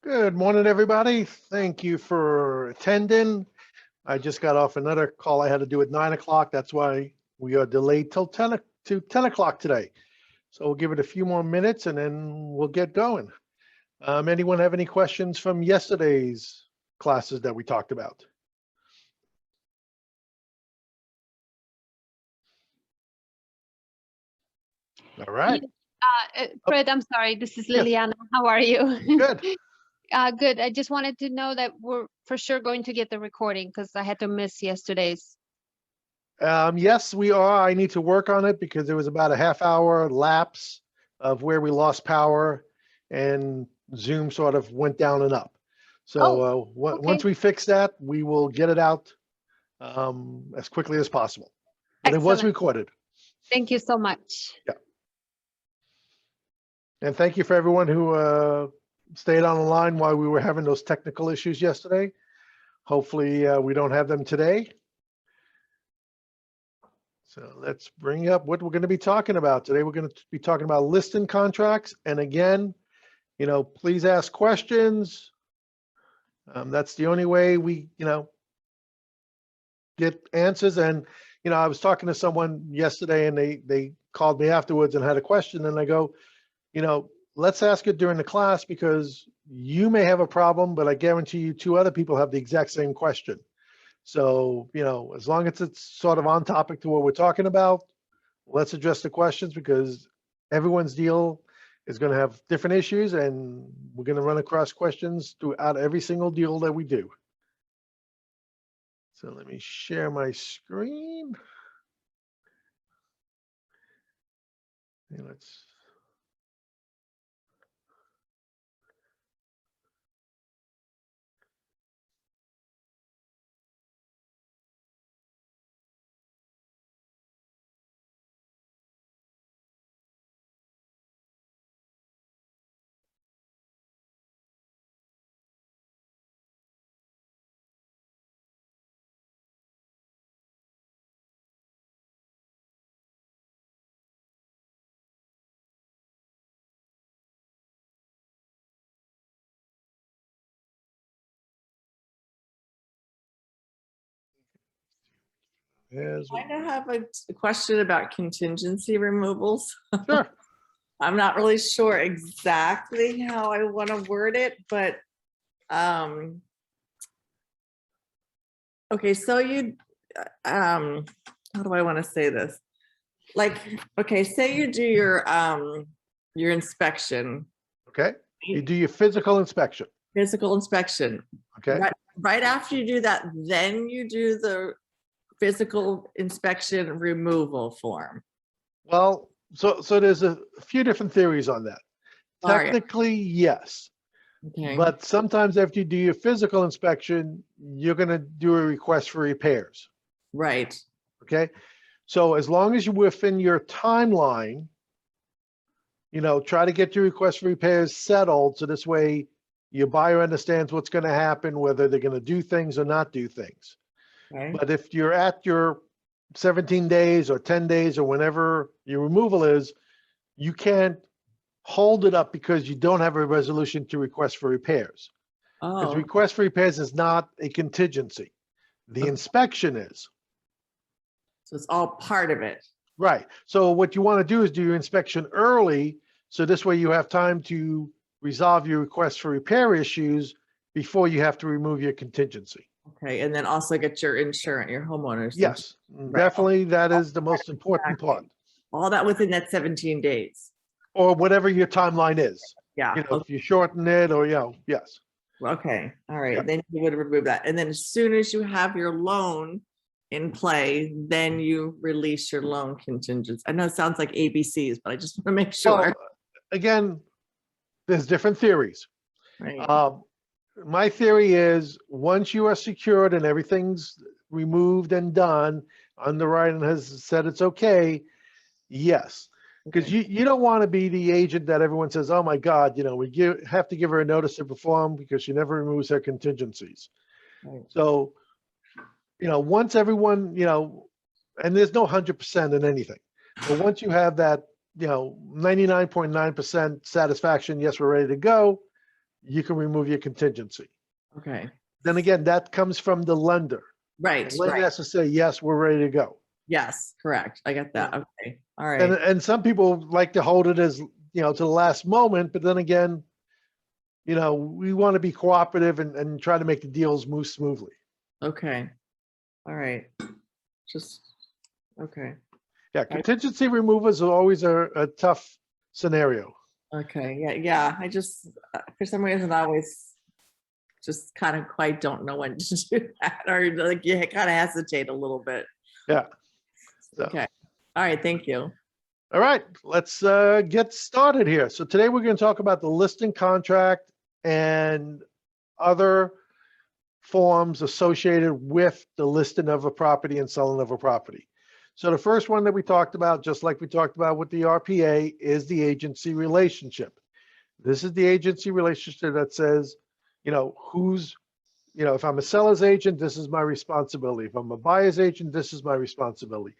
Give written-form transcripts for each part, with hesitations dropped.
Good morning, everybody. Thank you for attending. I just got off another call I had to do at 9 o'clock. That's why we are delayed till 10 o'clock today. So we'll give it a few more minutes and then we'll get going. Anyone have any questions from yesterday's classes that we talked about? All right. Fred, I'm sorry. This is Yes. Liliana. How are you? Good. Good. I just wanted to know that we're for sure going to get the recording because I had to miss yesterday's. Yes, we are. I need to work on it because there was about a half-hour lapse of where we lost power and Zoom sort of went down and up. So once we fix that, we will get it out as quickly as possible. But it was recorded. Thank you so much. Yeah. And thank you for everyone who stayed on the line while we were having those technical issues yesterday. Hopefully we don't have them today. So let's bring up what we're going to be talking about today. We're going to be talking about listing contracts. And again, please ask questions. That's the only way we, get answers. And, I was talking to someone yesterday and they called me afterwards and had a question. And I go, let's ask it during the class because you may have a problem, but I guarantee you two other people have the exact same question. So, as long as it's sort of on topic to what we're talking about, let's address the questions because everyone's deal is going to have different issues and we're going to run across questions throughout every single deal that we do. So let me share my screen. And let's I have a question about contingency removals. Sure. I'm not really sure exactly how I want to word it, but okay, so how do I want to say this? Like, okay, say you do your inspection. Okay. You do your physical inspection. Physical inspection. Okay. Right after you do that, then you do the physical inspection removal form. Well, so there's a few different theories on that. Technically, yes. Okay. But sometimes after you do your physical inspection, you're going to do a request for repairs. Right. Okay. So as long as you're within your timeline, try to get your request for repairs settled. So this way your buyer understands what's going to happen, whether they're going to do things or not do things. Okay. But if you're at your 17 days or 10 days or whenever your removal is, you can't hold it up because you don't have a resolution to request for repairs. Because request for repairs is not a contingency. The inspection is. So it's all part of it. Right. So what you want to do is do your inspection early. So this way you have time to resolve your request for repair issues before you have to remove your contingency. Okay, and then also get your insurance, your homeowners. Yes, definitely. That is the most important part. All that within that 17 days. Or whatever your timeline is. Yeah. If you shorten it or, yes. Okay. All right. Yeah. Then you would remove that. And then as soon as you have your loan in play, then you release your loan contingency. I know it sounds like ABCs, but I just want to make sure. Well, again, there's different theories. Right. My theory is once you are secured and everything's removed and done, underwriting has said it's okay, yes. Because you don't want to be the agent that everyone says, oh my God, we have to give her a notice to perform because she never removes her contingencies. Right. So, once everyone, and there's no 100% in anything, but once you have that, 99.9% satisfaction, yes, we're ready to go, you can remove your contingency. Okay. Then again, that comes from the lender. Right, The lender right. has to say, yes, we're ready to go. Yes, correct. I get that. Okay. All And, right. and some people like to hold it as, to the last moment, but then again, we want to be cooperative and try to make the deals move smoothly. Okay. All right. Just, okay. Yeah, contingency removals are always a tough scenario. Okay. Yeah. Yeah. I just, for some reason, I always just kind of quite don't know when to do that, or like you kind of hesitate a little bit. Yeah. So. Okay. All right. Thank you. All right, let's get started here. So today we're going to talk about the listing contract and other forms associated with the listing of a property and selling of a property. So the first one that we talked about, just like we talked about with the RPA, is the agency relationship. This is the agency relationship that says, if I'm a seller's agent, this is my responsibility. If I'm a buyer's agent, this is my responsibility.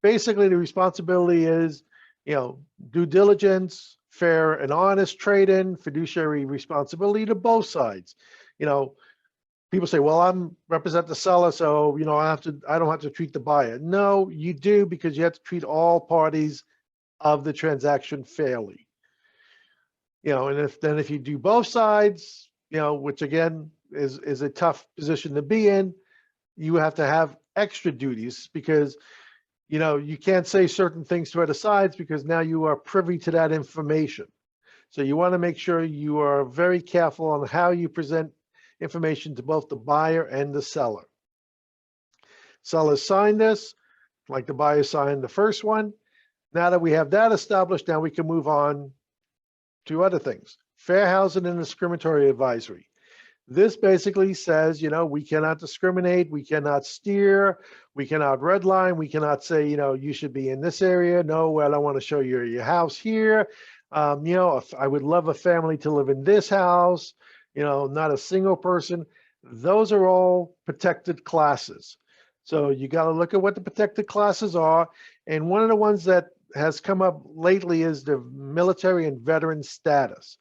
Basically, the responsibility is, due diligence, fair and honest trade-in, fiduciary responsibility to both sides. People say, well, I'm represent the seller, so, I don't have to treat the buyer. No, you do, because you have to treat all parties of the transaction fairly. And if you do both sides, which again is a tough position to be in, you have to have extra duties because you can't say certain things to other sides because now you are privy to that information. So you want to make sure you are very careful on how you present information to both the buyer and the seller. Sellers sign this, like the buyer signed the first one. Now that we have that established, now we can move on to other things. Fair housing and discriminatory advisory. This basically says, we cannot discriminate, we cannot steer, we cannot redline, we cannot say, you should be in this area. No, I don't want to show you your house here. If I would love a family to live in this house, not a single person. Those are all protected classes. So you got to look at what the protected classes are. And one of the ones that has come up lately is the military and veteran status.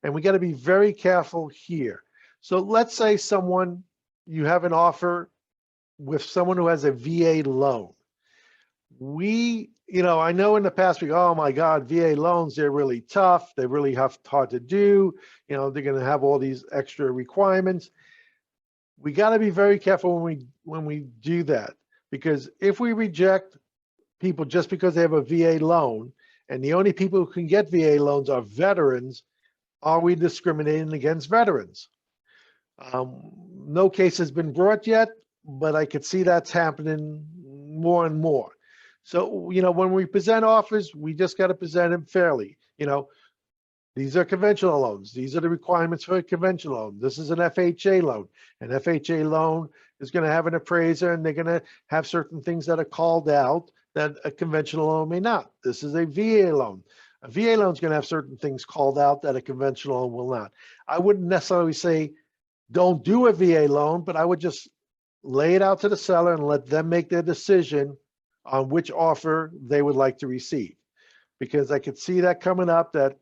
And we got to be very careful here. So let's say you have an offer with someone who has a VA loan. I know in the past we go, oh my God, VA loans, they're really tough. They're really hard to do. They're going to have all these extra requirements. We got to be very careful when we do that, because if we reject people just because they have a VA loan, and the only people who can get VA loans are veterans, are we discriminating against veterans? No case has been brought yet, but I could see that's happening more and more. So, when we present offers, we just got to present them fairly. These are conventional loans. These are the requirements for a conventional loan. This is an FHA loan. An FHA loan is going to have an appraiser, and they're going to have certain things that are called out that a conventional loan may not. This is a VA loan. A VA loan is going to have certain things called out that a conventional loan will not. I wouldn't necessarily say don't do a VA loan, but I would just lay it out to the seller and let them make their decision on which offer they would like to receive. Because I could see that coming up that,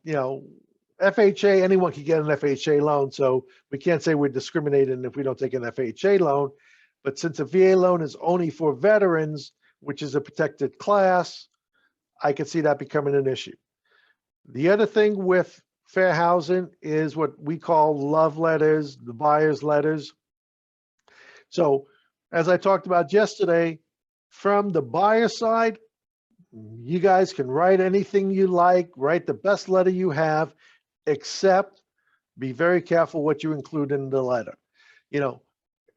FHA, anyone can get an FHA loan. So we can't say we're discriminating if we don't take an FHA loan. But since a VA loan is only for veterans, which is a protected class, I could see that becoming an issue. The other thing with fair housing is what we call love letters, the buyer's letters. So as I talked about yesterday, from the buyer side, you guys can write anything you like, write the best letter you have, except be very careful what you include in the letter.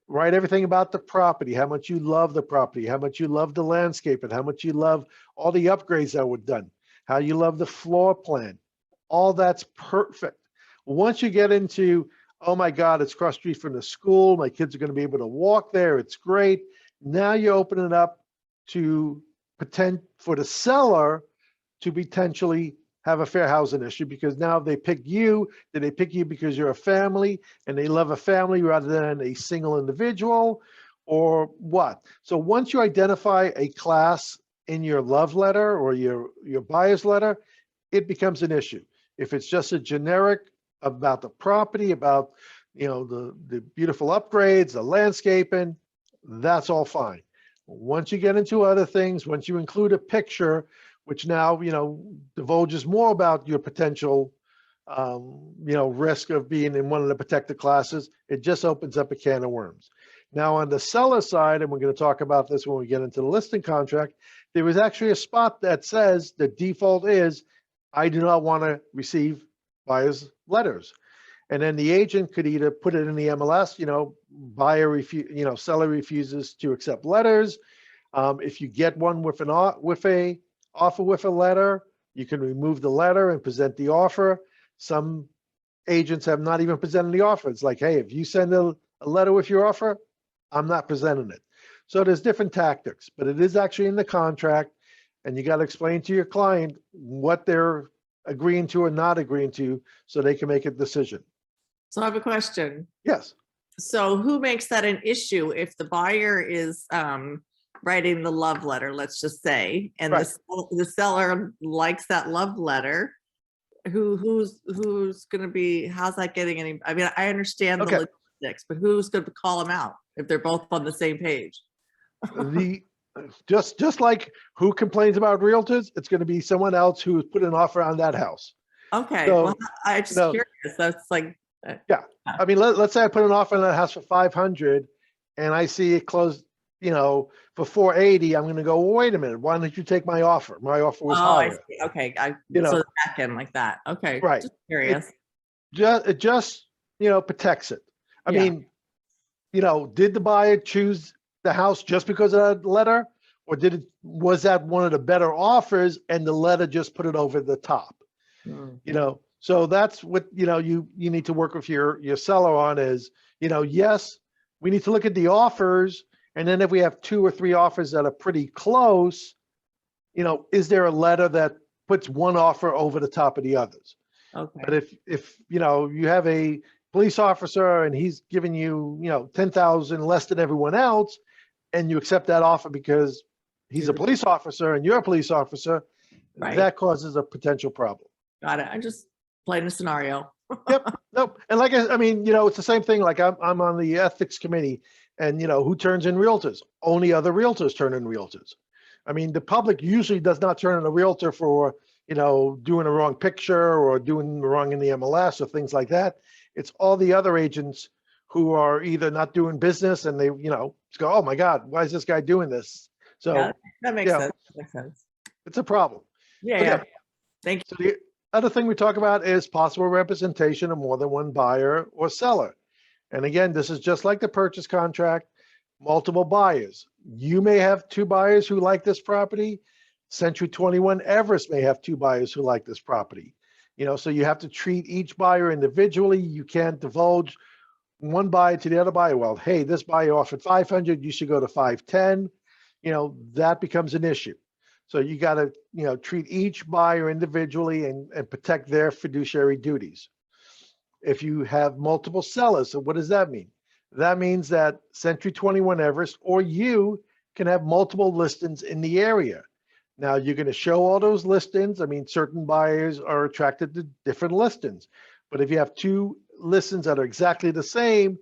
Write everything about the property, how much you love the property, how much you love the landscape, and how much you love all the upgrades that were done, how you love the floor plan. All that's perfect. Once you get into, oh my God, it's cross street from the school, my kids are going to be able to walk there, it's great. Now you open it up to for the seller to potentially have a fair housing issue, because now they pick you, did they pick you because you're a family and they love a family rather than a single individual, or what? So once you identify a class in your love letter or your buyer's letter, it becomes an issue. If it's just a generic about the property, about, the beautiful upgrades, the landscaping, that's all fine. Once you get into other things, once you include a picture, which now, divulges more about your potential, risk of being in one of the protected classes, it just opens up a can of worms. Now on the seller side, and we're going to talk about this when we get into the listing contract, there was actually a spot that says the default is, I do not want to receive buyer's letters. And then the agent could either put it in the MLS, seller refuses to accept letters. If you get one with an offer with a letter, you can remove the letter and present the offer. Some agents have not even presented the offer. It's like, hey, if you send a letter with your offer, I'm not presenting it. So there's different tactics, but it is actually in the contract, and you got to explain to your client what they're agreeing to or not agreeing to so they can make a decision. So I have a question. Yes. So who makes that an issue if the buyer is writing the love letter, let's just say, and Right. the seller likes that love letter? Who's going to be, how's that getting any, I mean, I understand Okay. the logistics, but who's going to call them out if they're both on the same page? Just like who complains about realtors, it's going to be someone else who put an offer on that house. Okay, So, well, I just no. curious. That's like, I mean, let's say I put an offer on that house for 500 and I see it closed, for 480. I'm going to go, well, wait a minute. Why don't you take my offer? My offer was oh, I higher. see. Okay, know. so back end like that. Okay, Right. Just curious. It just protects it. I Yeah. mean, did the buyer choose the house just because of that letter, or was that one of the better offers and the letter just put it over the top? Mm. So that's what you need to work with your seller on is, yes, we need to look at the offers, and then if we have 2 or 3 offers that are pretty close, is there a letter that puts one offer over the top of the others? Okay. But if you have a police officer and he's giving you 10,000 less than everyone else, and you accept that offer because he's a police officer and you're a police officer, Right. that causes a potential problem. Got it. I'm just playing a scenario. Yep. Nope. And like I mean, it's the same thing. Like I'm on the ethics committee, and who turns in realtors? Only other realtors turn in realtors. I mean, the public usually does not turn in a realtor for doing a wrong picture or doing wrong in the MLS or things like that. It's all the other agents who are either not doing business and they just go, oh my God, why is this guy doing this? So Yeah, that makes sense. That makes sense. it's a problem. Yeah. Okay. Yeah. Thank you. So the other thing we talk about is possible representation of more than one buyer or seller. And again, this is just like the purchase contract, multiple buyers. You may have 2 buyers who like this property. Century 21 Everest may have 2 buyers who like this property. So you have to treat each buyer individually. You can't divulge one buyer to the other buyer. Well, hey, this buyer offered 500, you should go to 510. That becomes an issue. So you got to, treat each buyer individually and protect their fiduciary duties. If you have multiple sellers, so what does that mean? That means that Century 21 Everest or you can have multiple listings in the area. Now you're going to show all those listings. I mean, certain buyers are attracted to different listings, but if you have 2 listings that are exactly the same,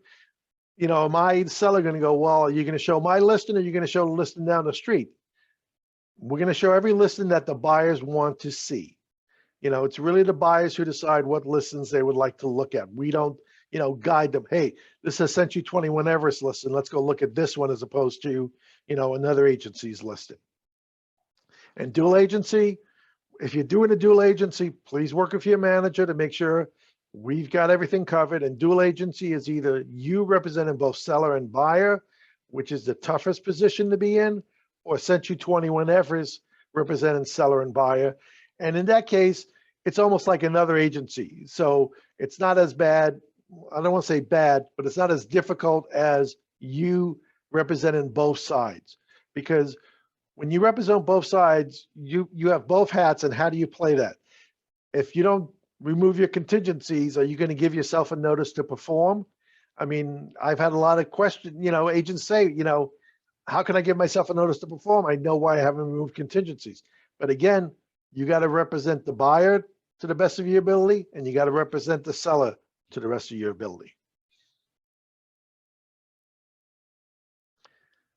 am I, the seller, going to go, well, are you going to show my listing or are you going to show the listing down the street? We're going to show every listing that the buyers want to see. It's really the buyers who decide what listings they would like to look at. We don't, guide them. Hey, this is Century 21 Everest listing. Let's go look at this one as opposed to, another agency's listing. And dual agency, if you're doing a dual agency, please work with your manager to make sure we've got everything covered. And dual agency is either you representing both seller and buyer, which is the toughest position to be in, or Century 21 Everest representing seller and buyer. And in that case, it's almost like another agency. So it's not as bad. I don't want to say bad, but it's not as difficult as you representing both sides. Because when you represent both sides, you have both hats, and how do you play that? If you don't remove your contingencies, are you going to give yourself a notice to perform? I mean, I've had a lot of questions, agents say, how can I give myself a notice to perform? I know why I haven't removed contingencies. But again, you got to represent the buyer to the best of your ability, and you got to represent the seller to the rest of your ability.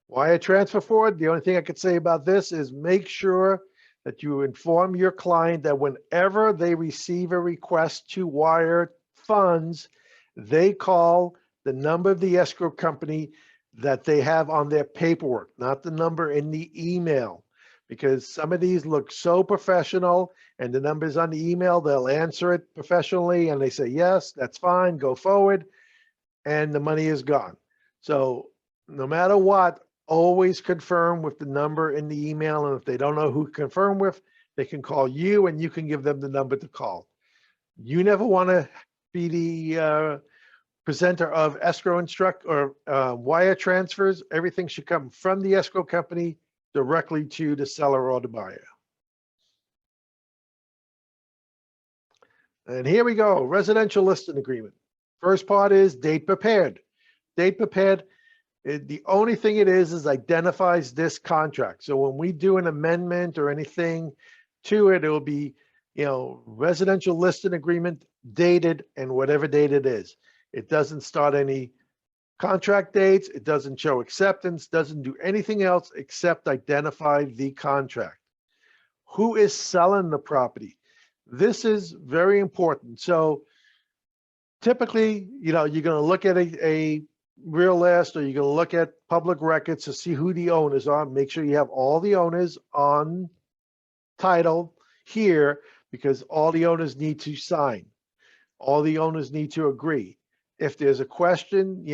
Wire transfer forward, the only thing I could say about this is make sure that you inform your client that whenever they receive a request to wire funds, they call the number of the escrow company that they have on their paperwork, not the number in the email. Because some of these look so professional, and the numbers on the email, they'll answer it professionally and they say, yes, that's fine, go forward, and the money is gone. So no matter what, always confirm with the number in the email, and if they don't know who to confirm with, they can call you and you can give them the number to call. You never want to be the presenter of escrow instruct or wire transfers. Everything should come from the escrow company directly to the seller or the buyer. And here we go, residential listing agreement. First part is date prepared. Date prepared, the only thing it is identifies this contract. So when we do an amendment or anything to it, it'll be, residential listing agreement dated and whatever date it is. It doesn't start any contract dates. It doesn't show acceptance, doesn't do anything else except identify the contract. Who is selling the property? This is very important. So typically, you're going to look at a real list, or you're going to look at public records to see who the owners are. Make sure you have all the owners on title here, because all the owners need to sign. All the owners need to agree. If there's a question,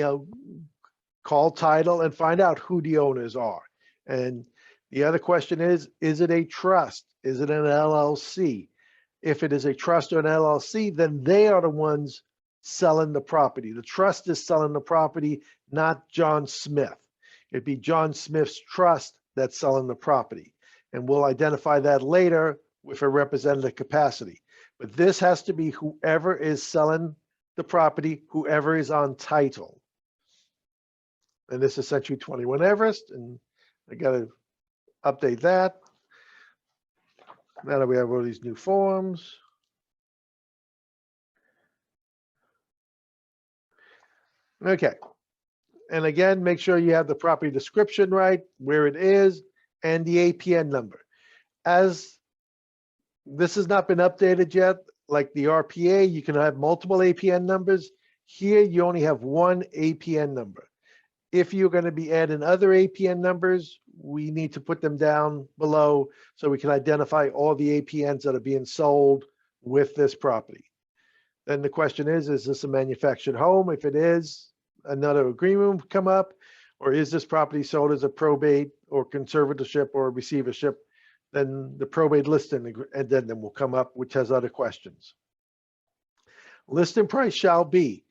call title and find out who the owners are. And the other question is it a trust? Is it an LLC? If it is a trust or an LLC, then they are the ones selling the property. The trust is selling the property, not John Smith. It'd be John Smith's trust that's selling the property. And we'll identify that later with a representative capacity. But this has to be whoever is selling the property, whoever is on title. And this is Century 21 Everest, and I got to update that. Now that we have all these new forms. Okay. And again, make sure you have the property description right, where it is, and the APN number. As this has not been updated yet, like the RPA, you can have multiple APN numbers. Here, you only have one APN number. If you're going to be adding other APN numbers, we need to put them down below so we can identify all the APNs that are being sold with this property. Then the question is this a manufactured home? If it is, another agreement will come up. Or is this property sold as a probate or conservatorship or receivership? Then the probate listing addendum will come up, which has other questions. Listing price shall be,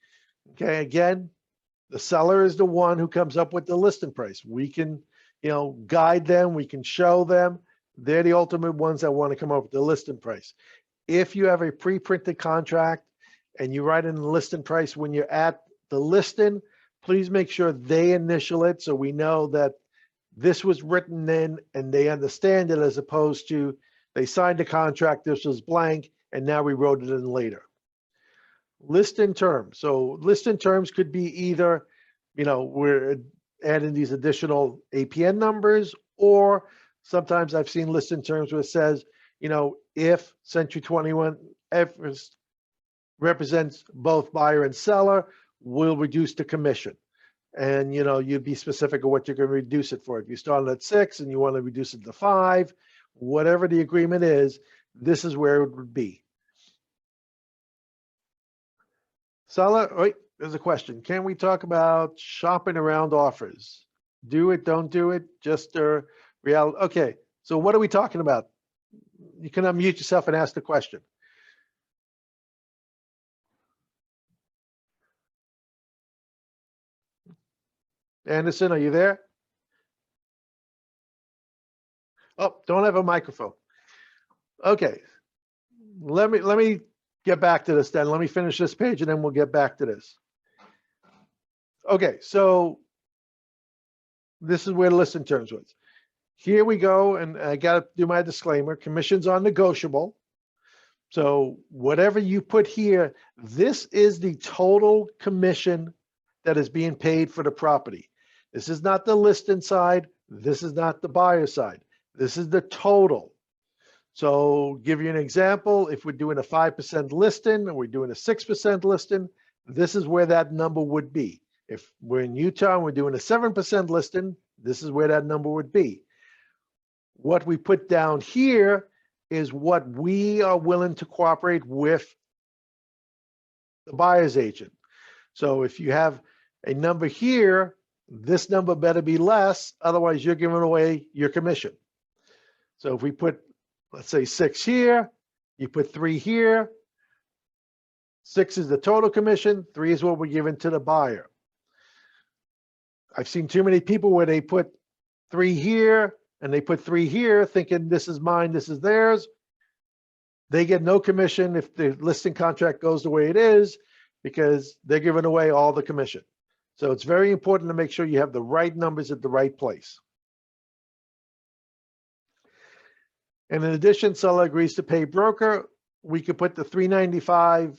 okay, again, the seller is the one who comes up with the listing price. We can, guide them, we can show them. They're the ultimate ones that want to come up with the listing price. If you have a pre-printed contract and you write in the listing price when you're at the listing, please make sure they initial it so we know that this was written in and they understand it, as opposed to they signed a contract, this was blank, and now we wrote it in later. Listing terms. So listing terms could be either, we're adding these additional APN numbers, or sometimes I've seen listing terms where it says, if Century 21 Everest represents both buyer and seller, we'll reduce the commission. And, you'd be specific of what you're going to reduce it for. If you started at 6 and you want to reduce it to 5, whatever the agreement is, this is where it would be. Seller, wait, there's a question. Can we talk about shopping around offers? Do it, don't do it, just a reality. Okay, so what are we talking about? You can unmute yourself and ask the question. Anderson, are you there? Oh, don't have a microphone. Okay, let me get back to this then. Let me finish this page and then we'll get back to this. Okay, so this is where the listing terms was. Here we go, and I got to do my disclaimer. Commissions are negotiable. So whatever you put here, this is the total commission that is being paid for the property. This is not the listing side. This is not the buyer side. This is the total. So give you an example, if we're doing a 5% listing and we're doing a 6% listing, this is where that number would be. If we're in Utah and we're doing a 7% listing, this is where that number would be. What we put down here is what we are willing to cooperate with the buyer's agent. So if you have a number here, this number better be less, otherwise you're giving away your commission. So if we put, let's say 6 here, you put 3 here, 6 is the total commission, 3 is what we're giving to the buyer. I've seen too many people where they put 3 here and they put 3 here thinking this is mine, this is theirs. They get no commission if the listing contract goes the way it is because they're giving away all the commission. So it's very important to make sure you have the right numbers at the right place. And in addition, seller agrees to pay broker. We could put the $395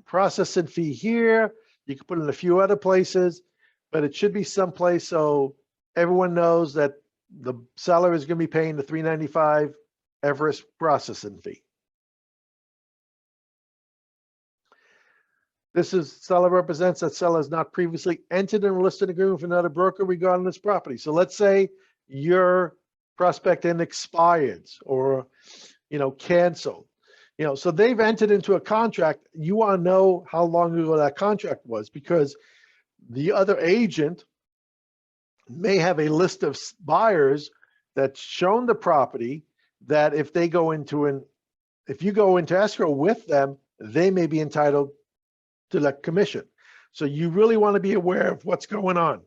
processing fee here. You could put it in a few other places, but it should be someplace so everyone knows that the seller is going to be paying the $395 Everest processing fee. This is seller represents that seller has not previously entered in a listing agreement with another broker regarding this property. So let's say your prospecting expired or, canceled. So they've entered into a contract. You want to know how long ago that contract was because the other agent may have a list of buyers that's shown the property that if they go into if you go into escrow with them, they may be entitled to the commission. So you really want to be aware of what's going on.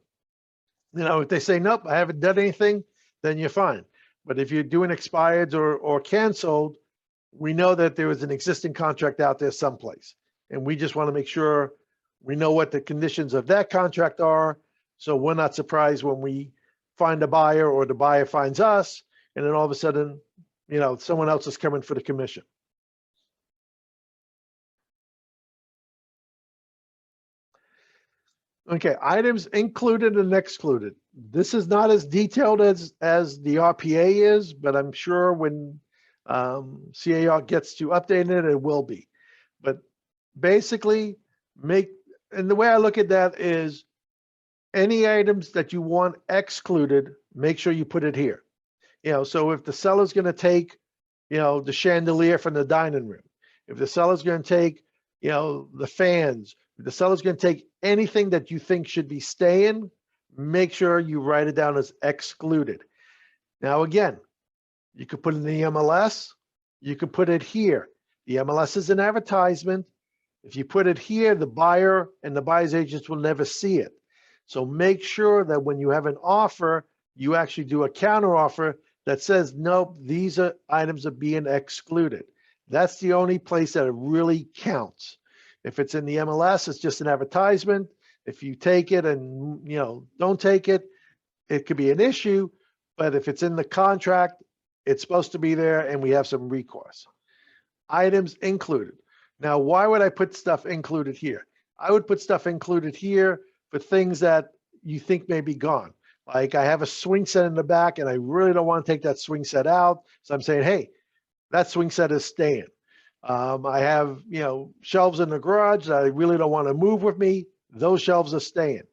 If they say, nope, I haven't done anything, then you're fine. But if you're doing expired or canceled, we know that there is an existing contract out there someplace. And we just want to make sure we know what the conditions of that contract are. So we're not surprised when we find a buyer or the buyer finds us, and then all of a sudden, someone else is coming for the commission. Okay, items included and excluded. This is not as detailed as the RPA is, but I'm sure when CAR gets to update it, it will be. But basically, and the way I look at that is any items that you want excluded, make sure you put it here. So if the seller's going to take, the chandelier from the dining room, if the seller's going to take, the fans, if the seller's going to take anything that you think should be staying, make sure you write it down as excluded. Now, again, you could put it in the MLS, you could put it here. The MLS is an advertisement. If you put it here, the buyer and the buyer's agents will never see it. So make sure that when you have an offer, you actually do a counter offer that says, nope, these items are being excluded. That's the only place that it really counts. If it's in the MLS, it's just an advertisement. If you take it and, don't take it, it could be an issue. But if it's in the contract, it's supposed to be there and we have some recourse. Items included. Now, why would I put stuff included here? I would put stuff included here for things that you think may be gone. Like I have a swing set in the back and I really don't want to take that swing set out. So I'm saying, hey, that swing set is staying. I have, shelves in the garage that I really don't want to move with me. Those shelves are staying.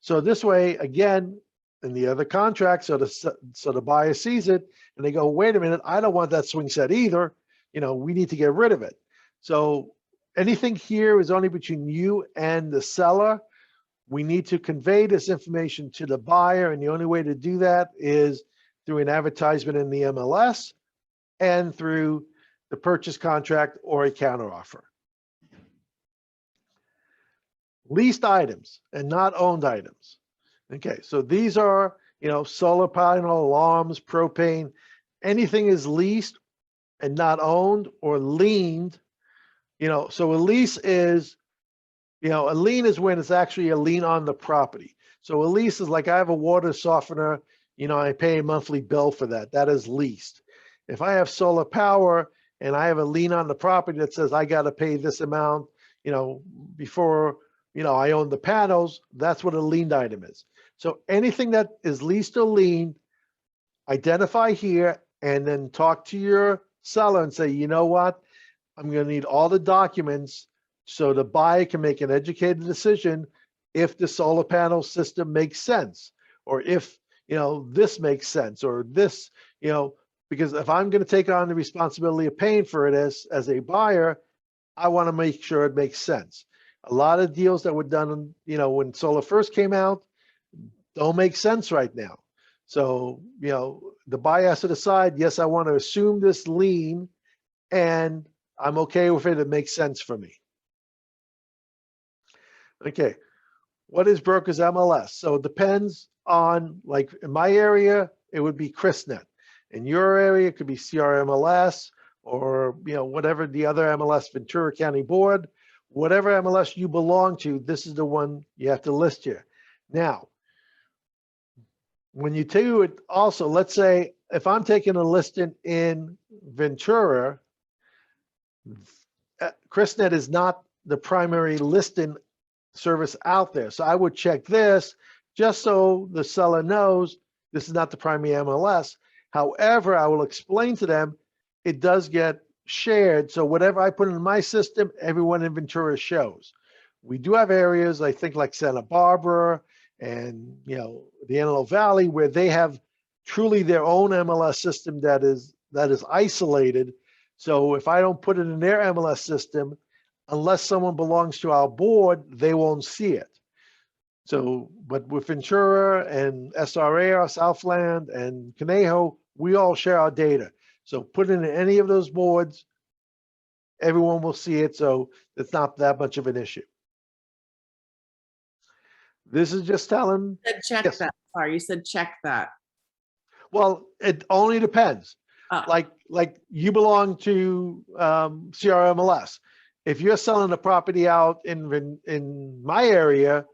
So this way, again, in the other contract, so the buyer sees it and they go, wait a minute, I don't want that swing set either. We need to get rid of it. So anything here is only between you and the seller. We need to convey this information to the buyer, and the only way to do that is through an advertisement in the MLS and through the purchase contract or a counteroffer. Leased items and not owned items. Okay, so these are, solar panel, alarms, propane, anything is leased and not owned or liened. So a lease is, a lien is when it's actually a lien on the property. So a lease is like I have a water softener, I pay a monthly bill for that. That is leased. If I have solar power and I have a lien on the property that says I got to pay this amount, before, I own the panels, that's what a liened item is. So anything that is leased or liened, identify here and then talk to your seller and say, you know what? I'm going to need all the documents so the buyer can make an educated decision if the solar panel system makes sense, or if, this makes sense, or this, because if I'm going to take on the responsibility of paying for this as a buyer, I want to make sure it makes sense. A lot of deals that were done, when solar first came out, don't make sense right now. So, the buyer has to decide, yes, I want to assume this lien and I'm okay with it. It makes sense for me. Okay. What is broker's MLS? So it depends on, like in my area, it would be ChrisNet. In your area, it could be CRMLS or, whatever the other MLS, Ventura County Board, whatever MLS you belong to, this is the one you have to list here. Now, when you do it also, let's say if I'm taking a listing in Ventura, ChrisNet is not the primary listing service out there. So I would check this just so the seller knows this is not the primary MLS. However, I will explain to them it does get shared. So whatever I put in my system, everyone in Ventura shows. We do have areas, I think like Santa Barbara and, the Antelope Valley, where they have truly their own MLS system that is isolated. So if I don't put it in their MLS system, unless someone belongs to our board, they won't see it. So, but with Ventura and SRA, Southland and Conejo, we all share our data. So put it in any of those boards, everyone will see it. So it's not that much of an issue. This is just telling. You said check Yes. that. Sorry, you said check that. Well, it only depends. Oh. Like you belong to CRMLS. If you're selling a property out in my area,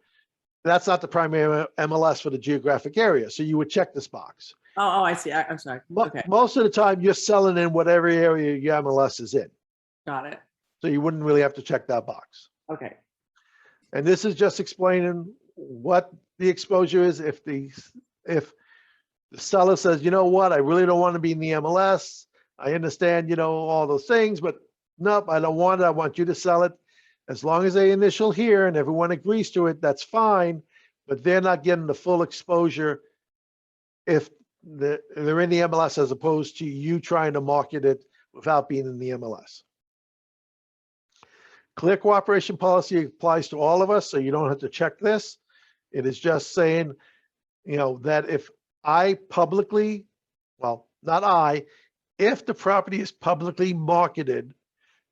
that's not the primary MLS for the geographic area. So you would check this box. Oh, I see. I'm sorry. Okay, Most of the time you're selling in whatever area your MLS is in. got it. So you wouldn't really have to check that box. Okay. And this is just explaining what the exposure is. If the seller says, you know what, I really don't want to be in the MLS. I understand, all those things, but nope, I don't want it. I want you to sell it. As long as they initial here and everyone agrees to it, that's fine. But they're not getting the full exposure if they're in the MLS as opposed to you trying to market it without being in the MLS. Clear cooperation policy applies to all of us, so you don't have to check this. It is just saying, that if I publicly, well, not I, if the property is publicly marketed,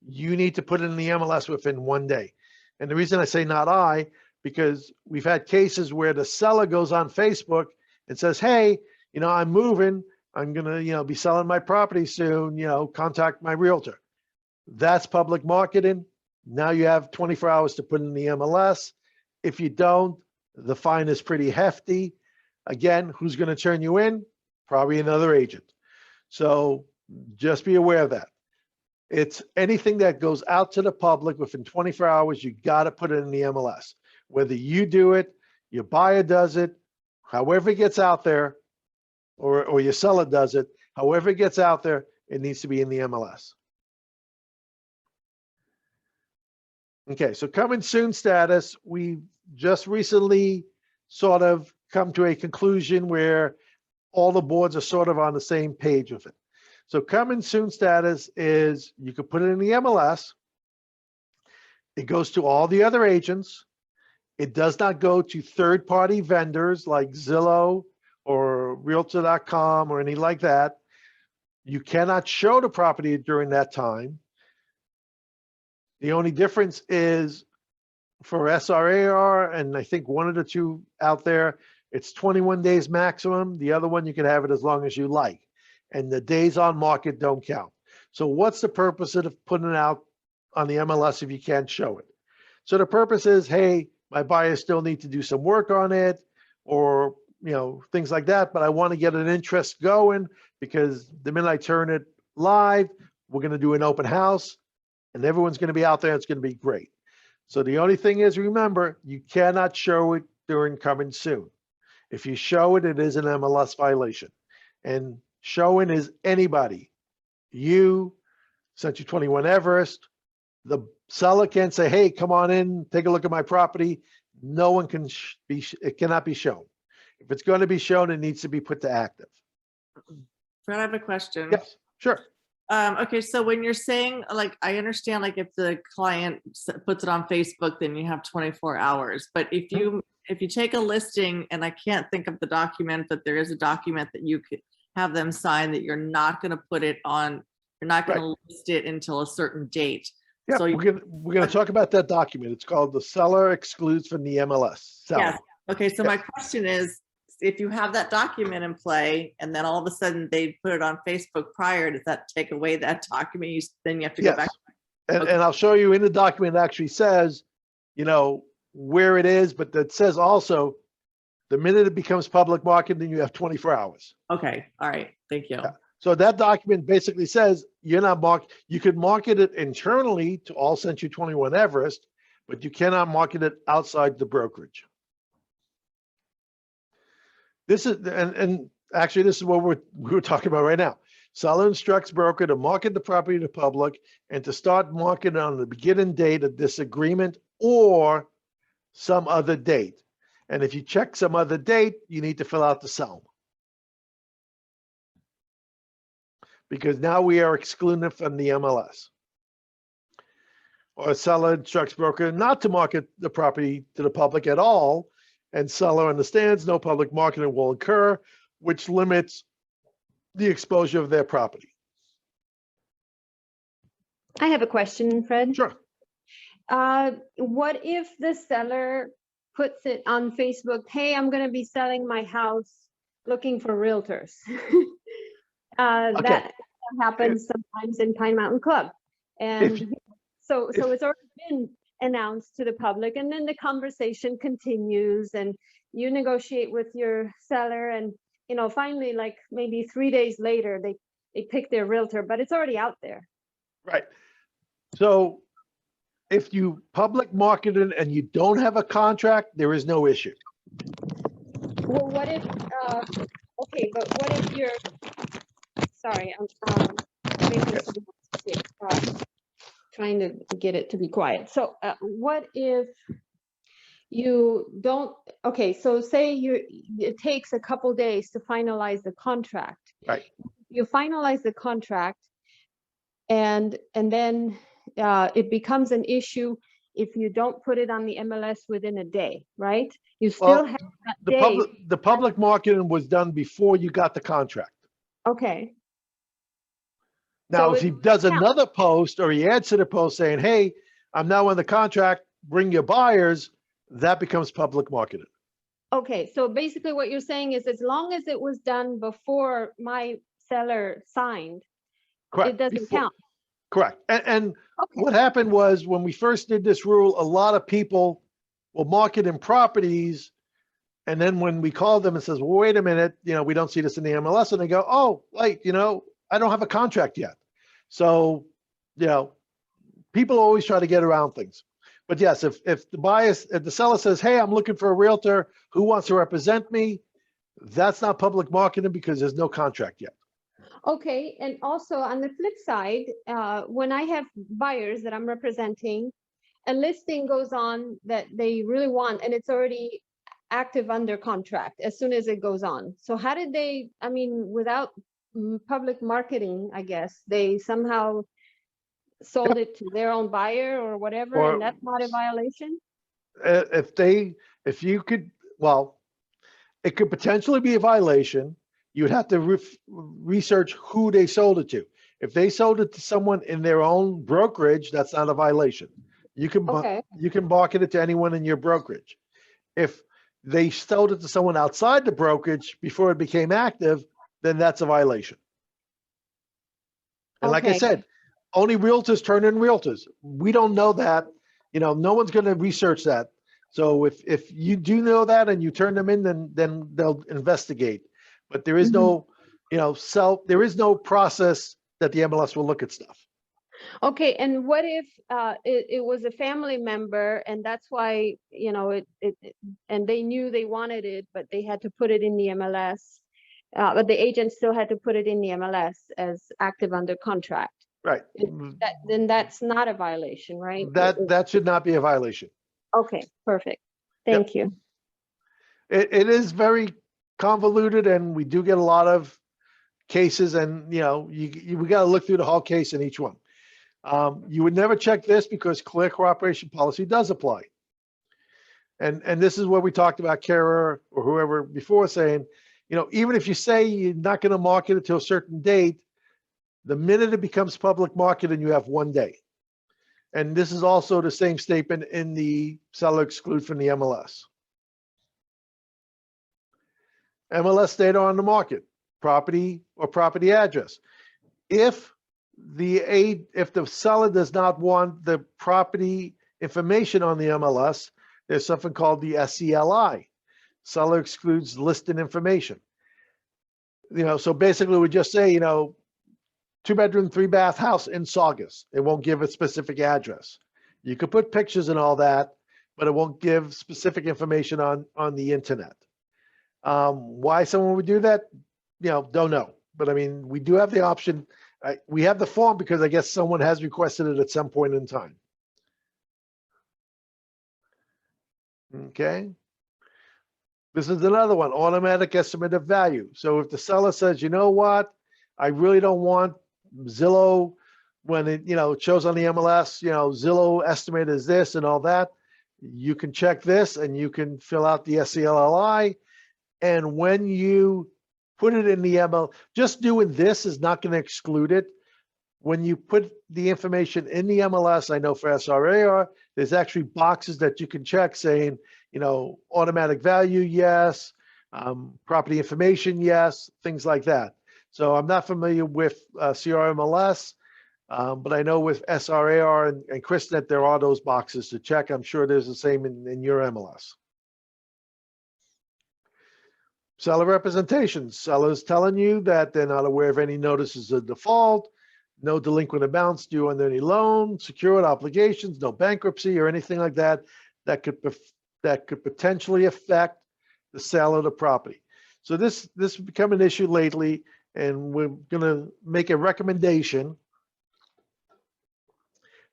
you need to put it in the MLS within 1 day. And the reason I say not I, because we've had cases where the seller goes on Facebook and says, hey, I'm moving. I'm going to, be selling my property soon, contact my realtor. That's public marketing. Now you have 24 hours to put in the MLS. If you don't, the fine is pretty hefty. Again, who's going to turn you in? Probably another agent. So just be aware of that. It's anything that goes out to the public within 24 hours, you got to put it in the MLS. Whether you do it, your buyer does it, however it gets out there, or your seller does it, however it gets out there, it needs to be in the MLS. Okay, so coming soon status, we just recently sort of come to a conclusion where all the boards are sort of on the same page with it. So coming soon status is you can put it in the MLS. It goes to all the other agents. It does not go to third-party vendors like Zillow or Realtor.com or any like that. You cannot show the property during that time. The only difference is for SRAR, and I think one of the two out there, it's 21 days maximum. The other one, you can have it as long as you like. And the days on market don't count. So what's the purpose of putting it out on the MLS if you can't show it? So the purpose is, hey, my buyers still need to do some work on it, or things like that, but I want to get an interest going because the minute I turn it live, we're going to do an open house and everyone's going to be out there. It's going to be great. So the only thing is, remember, you cannot show it during coming soon. If you show it, it is an MLS violation. And showing is anybody. You, Century 21 Everest, the seller can say, hey, come on in, take a look at my property. No one can it cannot be shown. If it's going to be shown, it needs to be put to active. Fred, I have a question. Yes, sure. Okay, so when you're saying, like, I understand, like, if the client puts it on Facebook, then you have 24 hours. But if you take a listing, and I can't think of the document, but there is a document that you could have them sign that you're not going to put it on, you're not going to list it until a certain date. Yeah, So we're gonna talk about that document. It's called the seller excludes from the MLS. Seller. yes. Okay, so my question is, if you have that document in play and then all of a sudden they put it on Facebook prior, does that take away that document? Then you have to go back. And I'll show you in the document, it actually says, you know, where it is, but that says also the minute it becomes public market, then you have 24 hours. Okay, all right, thank you. Yeah. So that document basically says you're not you could market it internally to all Century 21 Everest, but you cannot market it outside the brokerage. This is, and actually this is what we're talking about right now. Seller instructs broker to market the property to public and to start marketing on the beginning date of this agreement or some other date. And if you check some other date, you need to fill out the SELM. Because now we are excluded from the MLS. Or a seller instructs broker not to market the property to the public at all, and seller understands no public marketing will occur, which limits the exposure of their property. I have a question, Fred. Sure. What if the seller puts it on Facebook, hey, I'm going to be selling my house, looking for realtors? That happens sometimes in Pine Mountain Club. And so it's already been announced to the public, and then the conversation continues and you negotiate with your seller, and you know, finally, like maybe 3 days later, they pick their realtor, but it's already out there. Right. So if you public market it and you don't have a contract, there is no issue. Well, what if, okay, but what if you're, sorry, I'm trying to get it to be quiet. So what if you don't, okay, so say it takes a couple days to finalize the contract. Right. You finalize the contract and then it becomes an issue if you don't put it on the MLS within a day, right? You still have that day. The public marketing was done before you got the contract. Okay. Now, So if he does another post or he adds to the post saying, hey, I'm now on the contract, bring your buyers, that becomes public marketing. Okay, so basically what you're saying is as long as it was done before my seller signed, Correct. it doesn't count. Correct. And what happened was when we first did this rule, a lot of people will market in properties. And then when we call them and says, well, wait a minute, you know, we don't see this in the MLS, and they go, oh, wait, you know, I don't have a contract yet. So, you know, people always try to get around things. But yes, if the seller says, hey, I'm looking for a realtor who wants to represent me, that's not public marketing because there's no contract yet. Okay, and also on the flip side, when I have buyers that I'm representing, a listing goes on that they really want, and it's already active under contract as soon as it goes on. So how did they, I mean, without public marketing, I guess, they somehow sold it to their own buyer or whatever, and that's not a violation? If you could, well, it could potentially be a violation. You'd have to research who they sold it to. If they sold it to someone in their own brokerage, that's not a violation. You can market it to anyone in your brokerage. If they sold it to someone outside the brokerage before it became active, then that's a violation. And like I said, only realtors turn in realtors. We don't know that. You know, no one's going to research that. So if you do know that and you turn them in, then they'll investigate. But there is no, you know, there is no process that the MLS will look at stuff. Okay, and what if it was a family member and that's why, you know, and they knew they wanted it, but they had to put it in the MLS, but the agent still had to put it in the MLS as active under contract. Right. Then that's not a violation, right? That should not be a violation. Okay, perfect. Thank you. It is very convoluted, and we do get a lot of cases, and we got to look through the whole case in each one. You would never check this because clear cooperation policy does apply. And this is what we talked about, Kara or whoever before, saying, even if you say you're not going to market it to a certain date, the minute it becomes public market and you have 1 day. And this is also the same statement in the seller exclude from the MLS. MLS data on the market, property or property address. If the seller does not want the property information on the MLS, there's something called the SELI. Seller excludes listed information. So basically we just say, 2-bedroom, 3-bath house in Saugus. It won't give a specific address. You could put pictures and all that, but it won't give specific information on the internet. Why someone would do that, don't know. But I mean, we do have the option. We have the form because I guess someone has requested it at some point in time. Okay. This is another one, automatic estimate of value. So if the seller says, you know what, I really don't want Zillow when it shows on the MLS, Zillow estimate is this and all that, you can check this and you can fill out the SELI. And when you put it in the ML, just doing this is not going to exclude it. When you put the information in the MLS, I know for SRAR, there's actually boxes that you can check saying, automatic value, yes, property information, yes, things like that. So I'm not familiar with CRMLS, but I know with SRAR and ChrisNet, there are those boxes to check. I'm sure there's the same in your MLS. Seller representations. Sellers telling you that they're not aware of any notices of default, no delinquent amounts due on any loan, secured obligations, no bankruptcy or anything like that that could potentially affect the sale of the property. So this has become an issue lately, and we're going to make a recommendation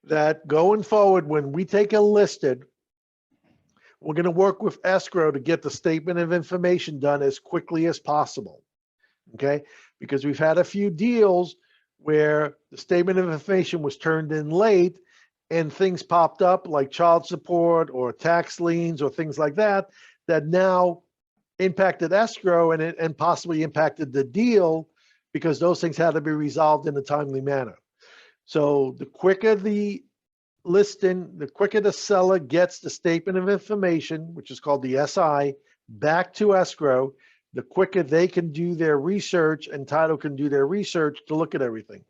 that going forward, when we take a listed, we're going to work with escrow to get the statement of information done as quickly as possible. Okay, because we've had a few deals where the statement of information was turned in late and things popped up like child support or tax liens or things like that, that now impacted escrow and possibly impacted the deal because those things had to be resolved in a timely manner. So the quicker the listing, the quicker the seller gets the statement of information, which is called the SI, back to escrow, the quicker they can do their research and title can do their research to look at everything.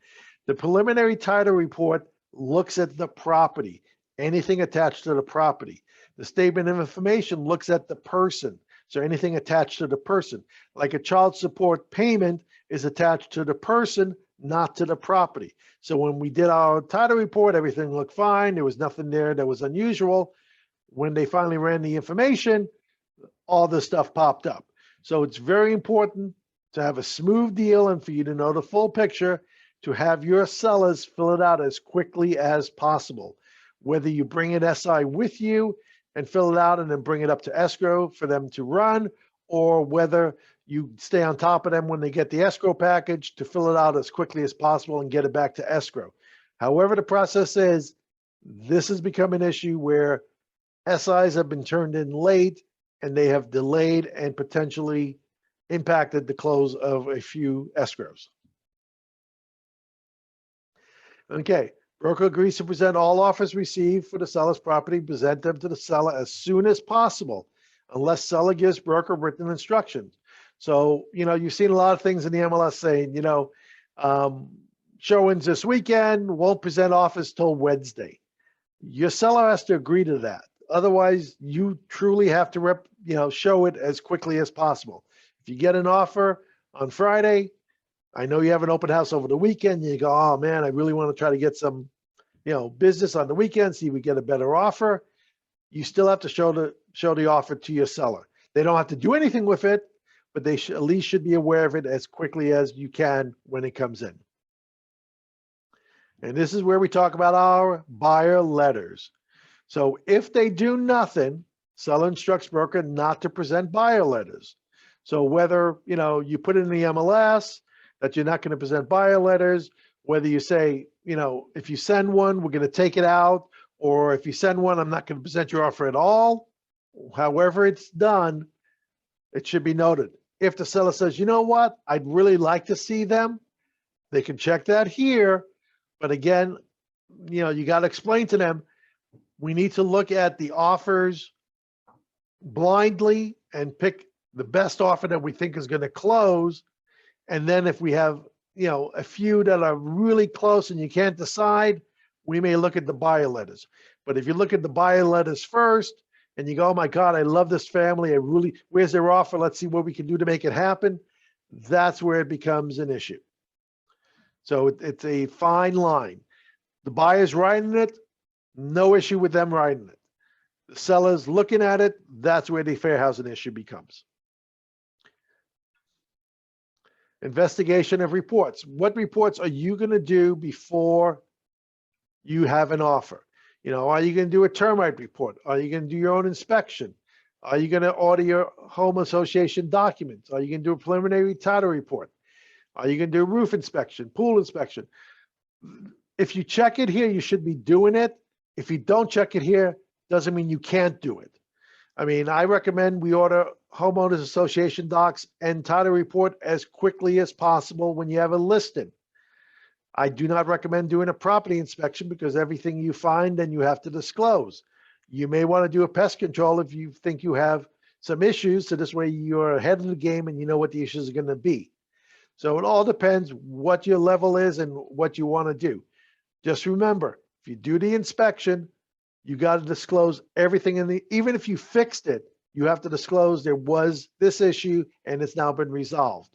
The preliminary title report looks at the property, anything attached to the property. The statement of information looks at the person, so anything attached to the person. Like a child support payment is attached to the person, not to the property. So when we did our title report, everything looked fine. There was nothing there that was unusual. When they finally ran the information, all this stuff popped up. So it's very important to have a smooth deal and for you to know the full picture, to have your sellers fill it out as quickly as possible. Whether you bring an SI with you and fill it out and then bring it up to escrow for them to run, or whether you stay on top of them when they get the escrow package to fill it out as quickly as possible and get it back to escrow. However the process is, this has become an issue where SIs have been turned in late and they have delayed and potentially impacted the close of a few escrows. Okay, broker agrees to present all offers received for the seller's property, present them to the seller as soon as possible, unless seller gives broker written instructions. So, you've seen a lot of things in the MLS saying, showings this weekend, won't present offers till Wednesday. Your seller has to agree to that. Otherwise, you truly have to show it as quickly as possible. If you get an offer on Friday, I know you have an open house over the weekend. You go, oh man, I really want to try to get some, business on the weekend, see if we get a better offer. You still have to show the offer to your seller. They don't have to do anything with it, but they at least should be aware of it as quickly as you can when it comes in. And this is where we talk about our buyer letters. So if they do nothing, seller instructs broker not to present buyer letters. So whether, you put in the MLS that you're not going to present buyer letters, whether you say, if you send one, we're going to take it out, or if you send one, I'm not going to present your offer at all. However it's done, it should be noted. If the seller says, you know what, I'd really like to see them, they can check that here. But again, you got to explain to them, we need to look at the offers blindly and pick the best offer that we think is going to close. And then if we have, a few that are really close and you can't decide, we may look at the buyer letters. But if you look at the buyer letters first and you go, oh my God, I love this family. Where's their offer? Let's see what we can do to make it happen. That's where it becomes an issue. So it's a fine line. The buyer's writing it, no issue with them writing it. The seller's looking at it, that's where the fair housing issue becomes. Investigation of reports. What reports are you going to do before you have an offer? Are you going to do a termite report? Are you going to do your own inspection? Are you going to order your home association documents? Are you going to do a preliminary title report? Are you going to do a roof inspection, pool inspection? If you check it here, you should be doing it. If you don't check it here, doesn't mean you can't do it. I recommend we order homeowners association docs and title report as quickly as possible when you have a listing. I do not recommend doing a property inspection because everything you find, then you have to disclose. You may want to do a pest control if you think you have some issues, so this way you're ahead of the game and you know what the issues are going to be. So it all depends what your level is and what you want to do. Just remember, if you do the inspection, you got to disclose everything even if you fixed it, you have to disclose there was this issue and it's now been resolved.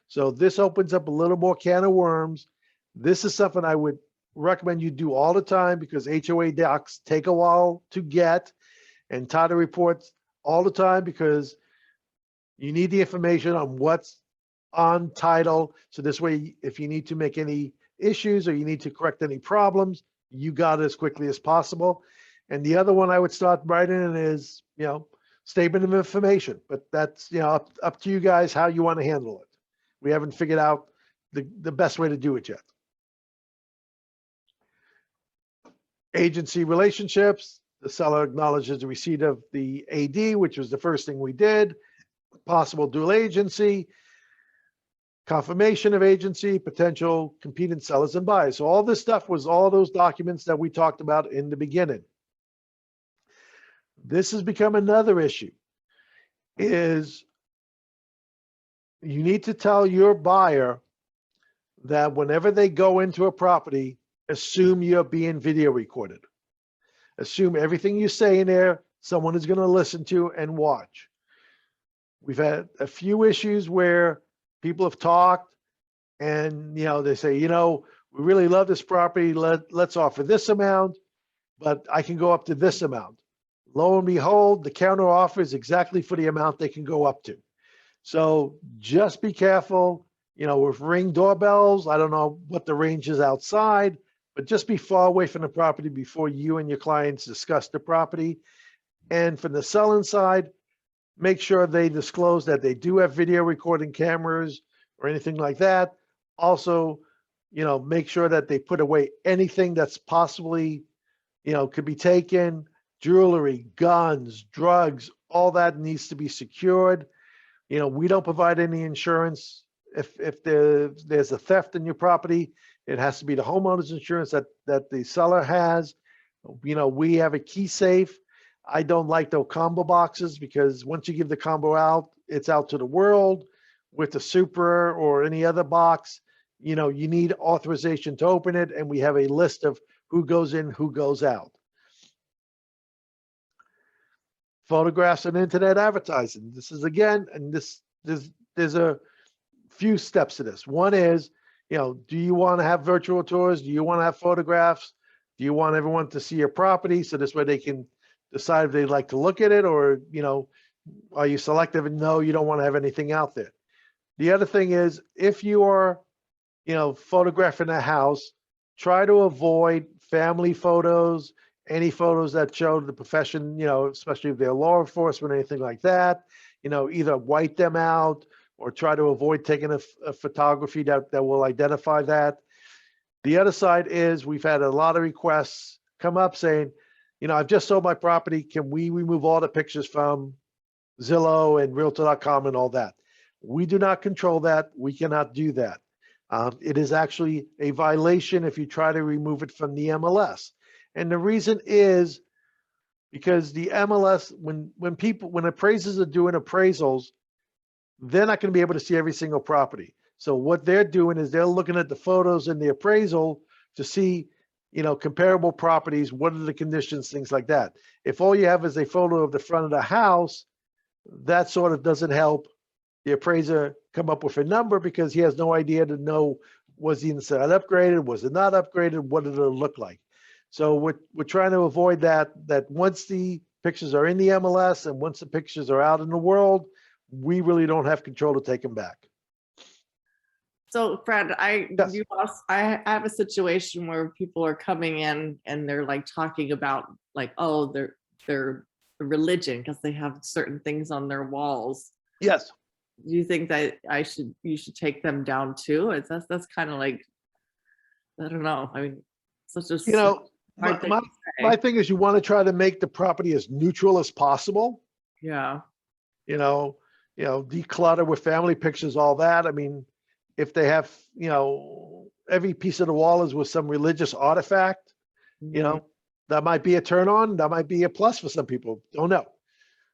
So this opens up a little more can of worms. This is something I would recommend you do all the time because HOA docs take a while to get, and title reports all the time because you need the information on what's on title. So this way, if you need to make any issues or you need to correct any problems, you got it as quickly as possible. And the other one I would start writing in is, statement of information, but that's, up to you guys how you want to handle it. We haven't figured out the best way to do it yet. Agency relationships, the seller acknowledges the receipt of the AD, which was the first thing we did. Possible dual agency, confirmation of agency, potential competing sellers and buyers. So all this stuff was all those documents that we talked about in the beginning. This has become another issue, is you need to tell your buyer that whenever they go into a property, assume you're being video recorded. Assume everything you say in there, someone is going to listen to and watch. We've had a few issues where people have talked and, they say, we really love this property. Let's offer this amount, but I can go up to this amount. Lo and behold, the counter offer is exactly for the amount they can go up to. So just be careful, with Ring doorbells. I don't know what the range is outside, but just be far away from the property before you and your clients discuss the property. And from the selling side, make sure they disclose that they do have video recording cameras or anything like that. Also, make sure that they put away anything that's possibly, could be taken. Jewelry, guns, drugs, all that needs to be secured. We don't provide any insurance. If there's a theft in your property, it has to be the homeowner's insurance that the seller has. We have a key safe. I don't like those combo boxes because once you give the combo out, it's out to the world. With the Super or any other box, you need authorization to open it, and we have a list of who goes in, who goes out. Photographs and internet advertising. This is again, and there's a few steps to this. One is, do you want to have virtual tours? Do you want to have photographs? Do you want everyone to see your property so this way they can decide if they'd like to look at it, or, are you selective and no, you don't want to have anything out there? The other thing is, if you are, photographing a house, try to avoid family photos, any photos that show the profession, especially if they're law enforcement, anything like that, either white them out or try to avoid taking a photography that will identify that. The other side is we've had a lot of requests come up saying, I've just sold my property. Can we remove all the pictures from Zillow and Realtor.com and all that? We do not control that. We cannot do that. It is actually a violation if you try to remove it from the MLS. And the reason is because the MLS, when appraisers are doing appraisals, they're not going to be able to see every single property. So what they're doing is they're looking at the photos in the appraisal to see, comparable properties, what are the conditions, things like that. If all you have is a photo of the front of the house, that sort of doesn't help the appraiser come up with a number, because he has no idea to know, was the inside upgraded, was it not upgraded, what did it look like? So we're trying to avoid that once the pictures are in the MLS and once the pictures are out in the world, we really don't have control to take them back. So Fred, Yes. I have a situation where people are coming in and they're like talking about like, oh, their religion because they have certain things on their walls. Yes. Do you think that you should take them down too? That's kind of like, I don't know. I mean, such a my thing is you want to try to make the property as neutral as possible. Yeah. Declutter with family pictures, all that. I mean, if they have, every piece of the wall is with some religious artifact, that might be a turn on, that might be a plus for some people. Don't know.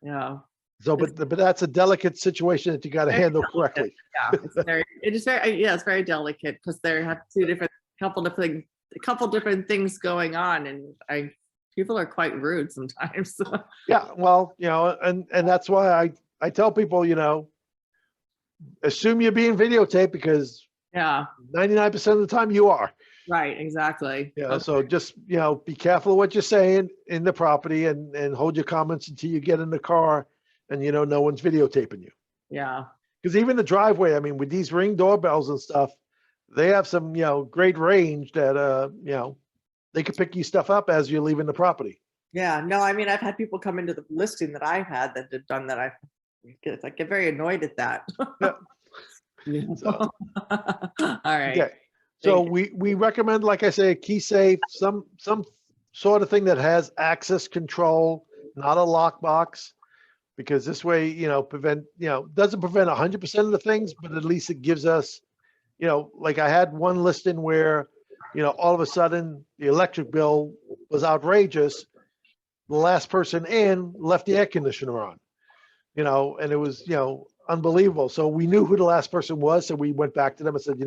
Yeah. So, but that's a delicate situation that you got to handle correctly. Yeah, it's very delicate because they have a couple different things going on, and people are quite rude sometimes. Yeah, well, and that's why I tell people, assume you're being videotaped, because 99% of the time you are. Right, exactly. Yeah, so just, be careful of what you're saying in the property, and hold your comments until you get in the car and no one's videotaping you. Yeah. Because even the driveway, I mean, with these Ring doorbells and stuff, they have some, great range that, they can pick you stuff up as you're leaving the property. Yeah, no, I mean, I've had people come into the listing that I've had that have done that. I get very annoyed at that. Yeah. So, all right. okay. So we recommend, like I say, a key safe, some sort of thing that has access control, not a lockbox, because this way, doesn't prevent 100% of the things, but at least it gives us, like I had one listing where, all of a sudden the electric bill was outrageous. The last person in left the air conditioner on, and it was, unbelievable. So we knew who the last person was. So we went back to them and said,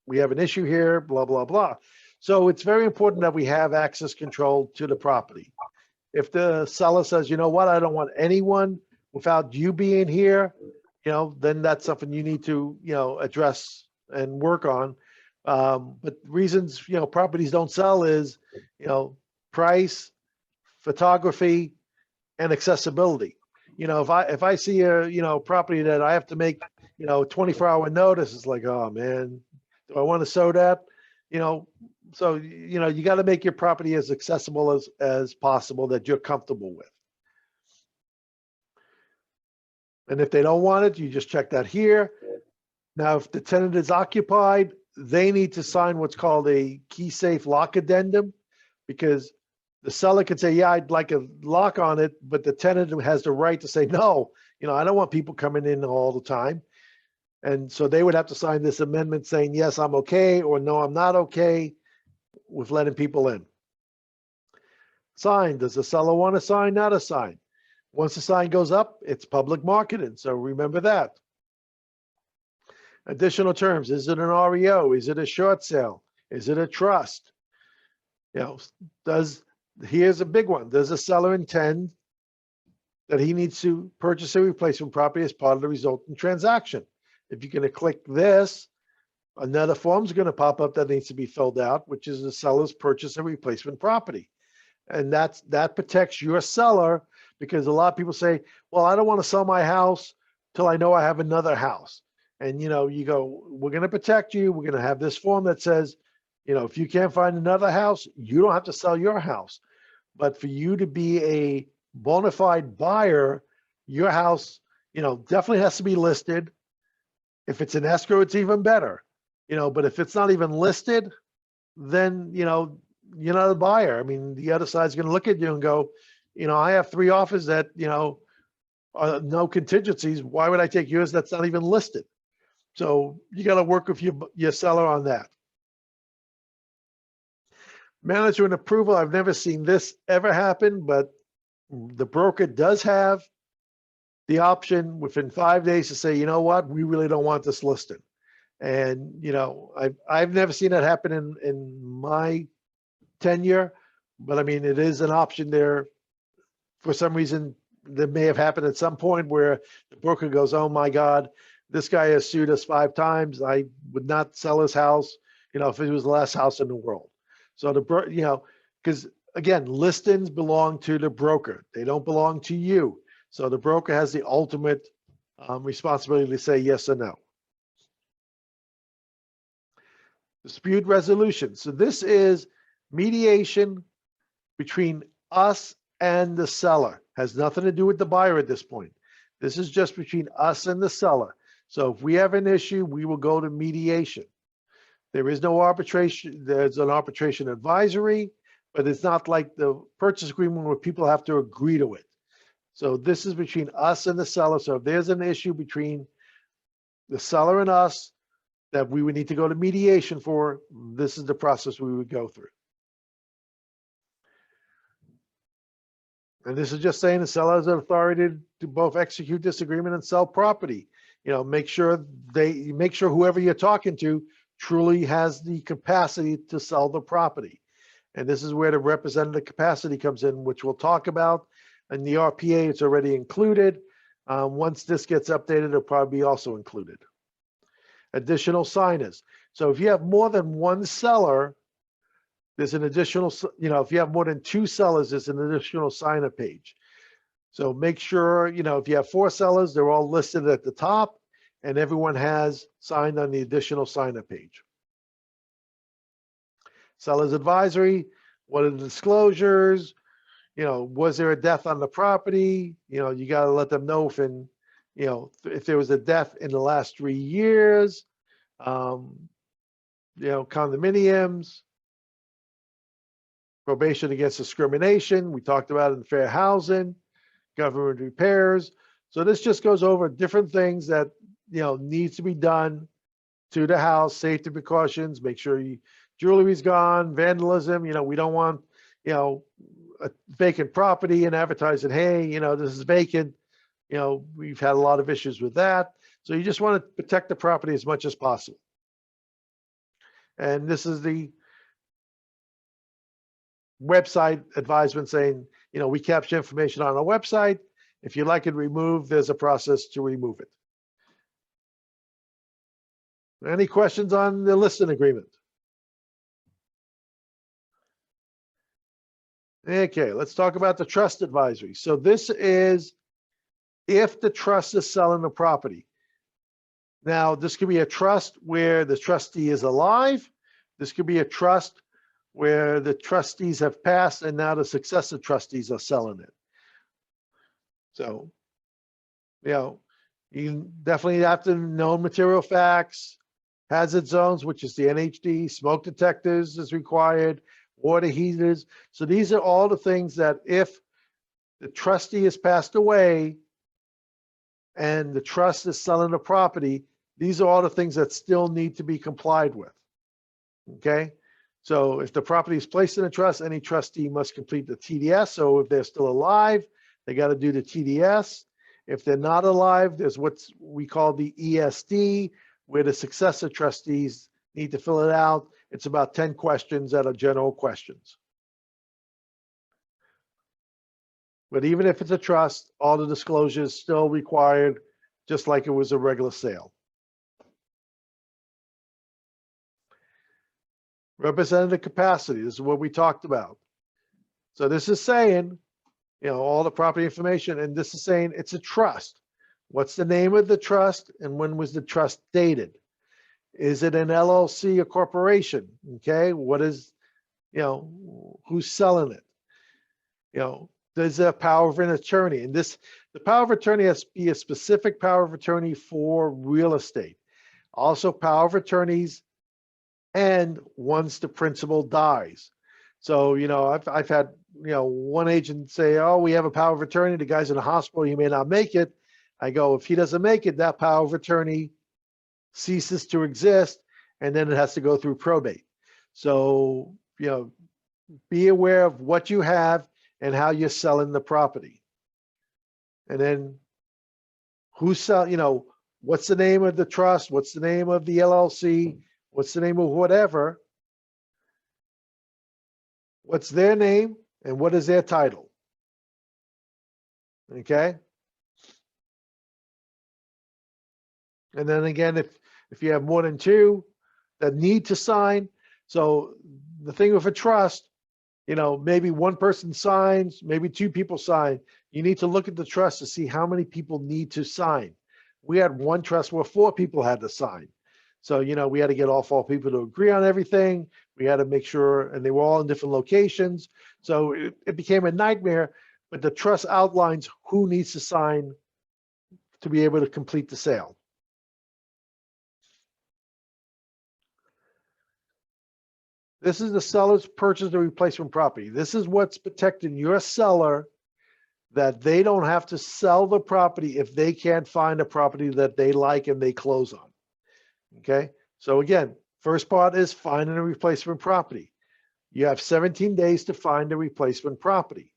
we have an issue here, blah, blah, blah. So it's very important that we have access control to the property. If the seller says, you know what, I don't want anyone without you being here, then that's something you need to, address and work on. But reasons, properties don't sell is, price, photography, and accessibility. If I see a, property that I have to make, 24-hour notice, it's like, oh man, do I want to show that? So, you got to make your property as accessible as possible that you're comfortable with. And if they don't want it, you just check that here. Now, if the tenant is occupied, they need to sign what's called a key safe lock addendum, because the seller could say, yeah, I'd like a lock on it, but the tenant has the right to say, no, I don't want people coming in all the time. And so they would have to sign this amendment saying, yes, I'm okay, or no, I'm not okay with letting people in. Sign, does the seller want a sign, not a sign? Once the sign goes up, it's public marketing, so remember that. Additional terms, is it an REO? Is it a short sale? Is it a trust? Here's a big one. Does the seller intend that he needs to purchase a replacement property as part of the resulting transaction? If you're going to click this, another form is going to pop up that needs to be filled out, which is the seller's purchase and replacement property. And that protects your seller, because a lot of people say, well, I don't want to sell my house till I know I have another house. And, you go, we're going to protect you. We're going to have this form that says, if you can't find another house, you don't have to sell your house. But for you to be a bona fide buyer, your house, definitely has to be listed. If it's an escrow, it's even better, but if it's not even listed, then, you're not a buyer. I mean, the other side's going to look at you and go, I have 3 offers that, are no contingencies. Why would I take yours that's not even listed? So you got to work with your seller on that. Management approval, I've never seen this ever happen, but the broker does have the option within 5 days to say, you know what, we really don't want this listed. And, I've never seen that happen in my tenure, but I mean, it is an option there. For some reason, that may have happened at some point where the broker goes, oh my God, this guy has sued us 5 times. I would not sell his house, if it was the last house in the world. So because again, listings belong to the broker. They don't belong to you. So the broker has the ultimate responsibility to say yes or no. Dispute resolution. So this is mediation between us and the seller. Has nothing to do with the buyer at this point. This is just between us and the seller. So if we have an issue, we will go to mediation. There is no arbitration. There's an arbitration advisory, but it's not like the purchase agreement where people have to agree to it. So this is between us and the seller. So if there's an issue between the seller and us that we would need to go to mediation for, this is the process we would go through. And this is just saying the seller has authority to both execute this agreement and sell property. Make sure whoever you're talking to truly has the capacity to sell the property. And this is where the representative capacity comes in, which we'll talk about. In the RPA, it's already included. Once this gets updated, it'll probably be also included. Additional signers. So if you have more than one seller, there's an additional, if you have more than 2 sellers, there's an additional signer page. So make sure, if you have 4 sellers, they're all listed at the top and everyone has signed on the additional signer page. Seller's advisory, what are the disclosures? Was there a death on the property? You got to let them know if there was a death in the last 3 years, condominiums, probation against discrimination. We talked about it in fair housing, government repairs. So this just goes over different things that, needs to be done to the house, safety precautions, make sure jewelry's gone, vandalism, we don't want, a vacant property and advertising, hey, this is vacant. We've had a lot of issues with that. So you just want to protect the property as much as possible. And this is the website advisement saying, we capture information on our website. If you like it removed, there's a process to remove it. Any questions on the listing agreement? Okay, let's talk about the trust advisory. So this is if the trust is selling the property. Now, this could be a trust where the trustee is alive. This could be a trust where the trustees have passed and now the successive trustees are selling it. So, you definitely have to know material facts, hazard zones, which is the NHD, smoke detectors is required, water heaters. So these are all the things that if the trustee has passed away and the trust is selling the property, these are all the things that still need to be complied with. Okay. So if the property is placed in a trust, any trustee must complete the TDS. So if they're still alive, they got to do the TDS. If they're not alive, there's what we call the ESD, where the successor trustees need to fill it out. It's about 10 questions that are general questions. But even if it's a trust, all the disclosures still required, just like it was a regular sale. Representative capacity, this is what we talked about. So this is saying, all the property information, and this is saying it's a trust. What's the name of the trust and when was the trust dated? Is it an LLC or corporation? Okay, what is, who's selling it? There's a power of an attorney, and the power of attorney has to be a specific power of attorney for real estate. Also power of attorneys and once the principal dies. So, I've had, one agent say, oh, we have a power of attorney. The guy's in the hospital. He may not make it. I go, if he doesn't make it, that power of attorney ceases to exist, and then it has to go through probate. So, be aware of what you have and how you're selling the property. And then what's the name of the trust? What's the name of the LLC? What's the name of whatever? What's their name and what is their title? Okay. And then again, if you have more than two that need to sign, so the thing with a trust, maybe one person signs, maybe two people sign. You need to look at the trust to see how many people need to sign. We had one trust where 4 people had to sign. So, we had to get all 4 people to agree on everything. We had to make sure, and they were all in different locations. So it became a nightmare, but the trust outlines who needs to sign to be able to complete the sale. This is the seller's purchase or replacement property. This is what's protecting your seller, that they don't have to sell the property if they can't find a property that they like and they close on. Okay, so again, first part is finding a replacement property. You have 17 days to find a replacement property.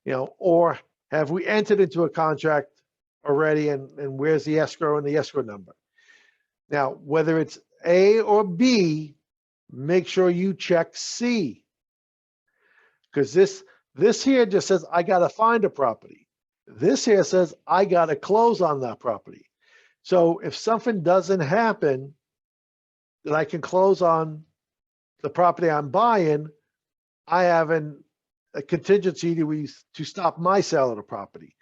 Or have we entered into a contract already, and where's the escrow and the escrow number? Now, whether it's A or B, make sure you check C. Because this here just says, I got to find a property. This here says, I got to close on that property. So if something doesn't happen, that I can close on the property I'm buying, I have a contingency to stop my sale of the property.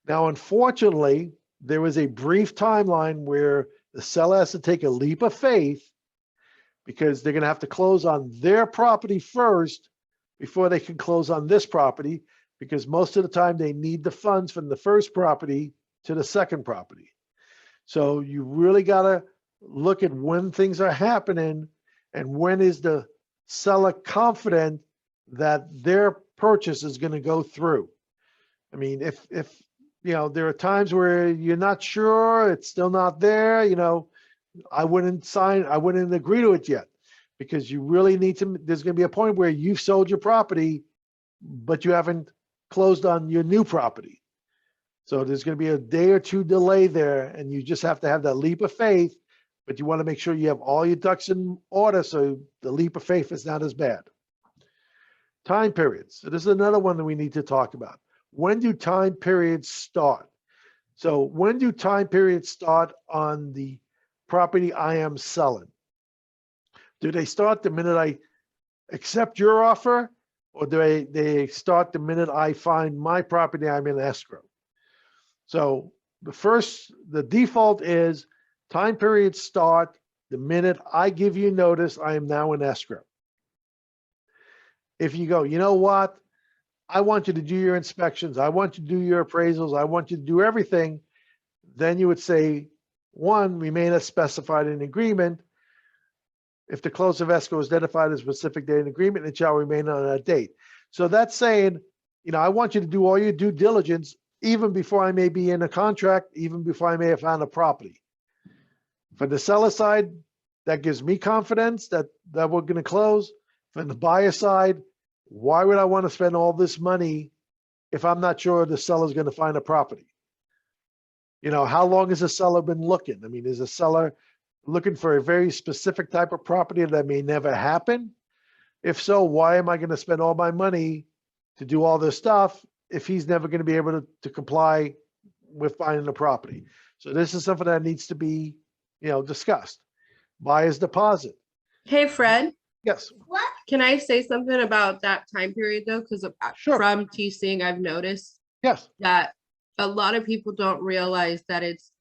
Now, unfortunately, there was a brief timeline where the seller has to take a leap of faith because they're going to have to close on their property first before they can close on this property, because most of the time they need the funds from the first property to the second property. So you really got to look at when things are happening and when is the seller confident that their purchase is going to go through. I mean, if there are times where you're not sure, it's still not there, I wouldn't agree to it yet, because you really need to, there's going to be a point where you've sold your property, but you haven't closed on your new property. So there's going to be a day or two delay there, and you just have to have that leap of faith, but you want to make sure you have all your ducks in order so the leap of faith is not as bad. Time periods. So this is another one that we need to talk about. When do time periods start? So when do time periods start on the property I am selling? Do they start the minute I accept your offer, or do they start the minute I find my property I'm in escrow? So the default is time periods start the minute I give you notice I am now in escrow. If you go, you know what? I want you to do your inspections. I want you to do your appraisals. I want you to do everything. Then you would say, 1, remain as specified in agreement. If the close of escrow is identified as a specific date in agreement, it shall remain on that date. So that's saying, I want you to do all your due diligence even before I may be in a contract, even before I may have found a property. For the seller side, that gives me confidence that we're going to close. From the buyer side, why would I want to spend all this money if I'm not sure the seller's going to find a property? How long has the seller been looking? I mean, is the seller looking for a very specific type of property that may never happen? If so, why am I going to spend all my money to do all this stuff if he's never going to be able to comply with finding a property? So this is something that needs to be, discussed. Buyer's deposit. Hey, Fred. Yes, Can I say something about that time period though? Because Sure. from TCing, I've noticed yes. that a lot of people don't realize that it's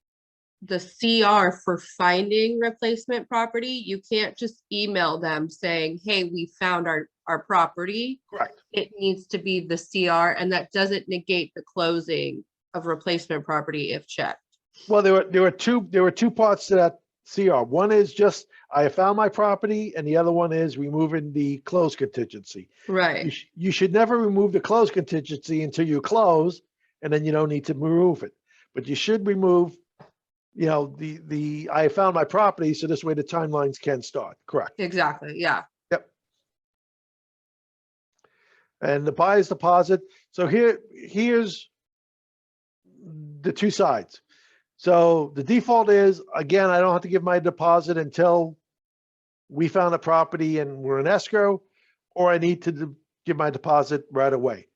the CR for finding replacement property. You can't just email them saying, hey, we found our property. Correct. It needs to be the CR, and that doesn't negate the closing of replacement property if checked. Well, there were two parts to that CR. One is just, I found my property, and the other one is removing the close contingency. Right. You should never remove the close contingency until you close, and then you don't need to remove it. But you should remove, the I found my property, so this way the timelines can start. Correct. Exactly. Yeah. Yep. And the buyer's deposit. So here's the two sides. So the default is, again, I don't have to give my deposit until we found a property and we're in escrow, or I need to give my deposit right away.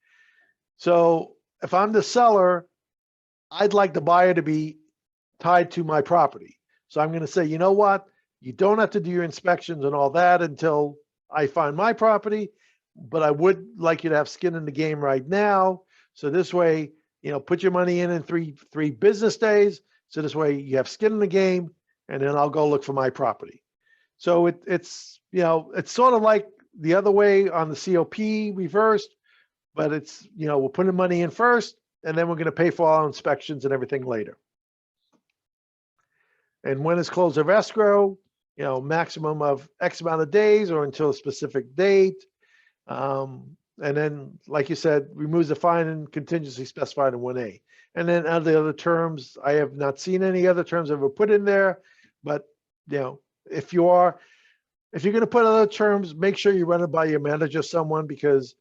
So if I'm the seller, I'd like the buyer to be tied to my property. So I'm going to say, you know what? You don't have to do your inspections and all that until I find my property, but I would like you to have skin in the game right now. So this way, put your money in three business days. So this way you have skin in the game, and then I'll go look for my property. So it's sort of like the other way on the COP reversed, but it's, we're putting money in first, and then we're going to pay for our inspections and everything later. And when it's close of escrow, maximum of X amount of days or until a specific date. And then, like you said, removes the fine and contingency specified in 1A. And then the other terms, I have not seen any other terms ever put in there. But, if you're going to put other terms, make sure you run it by your manager, someone, because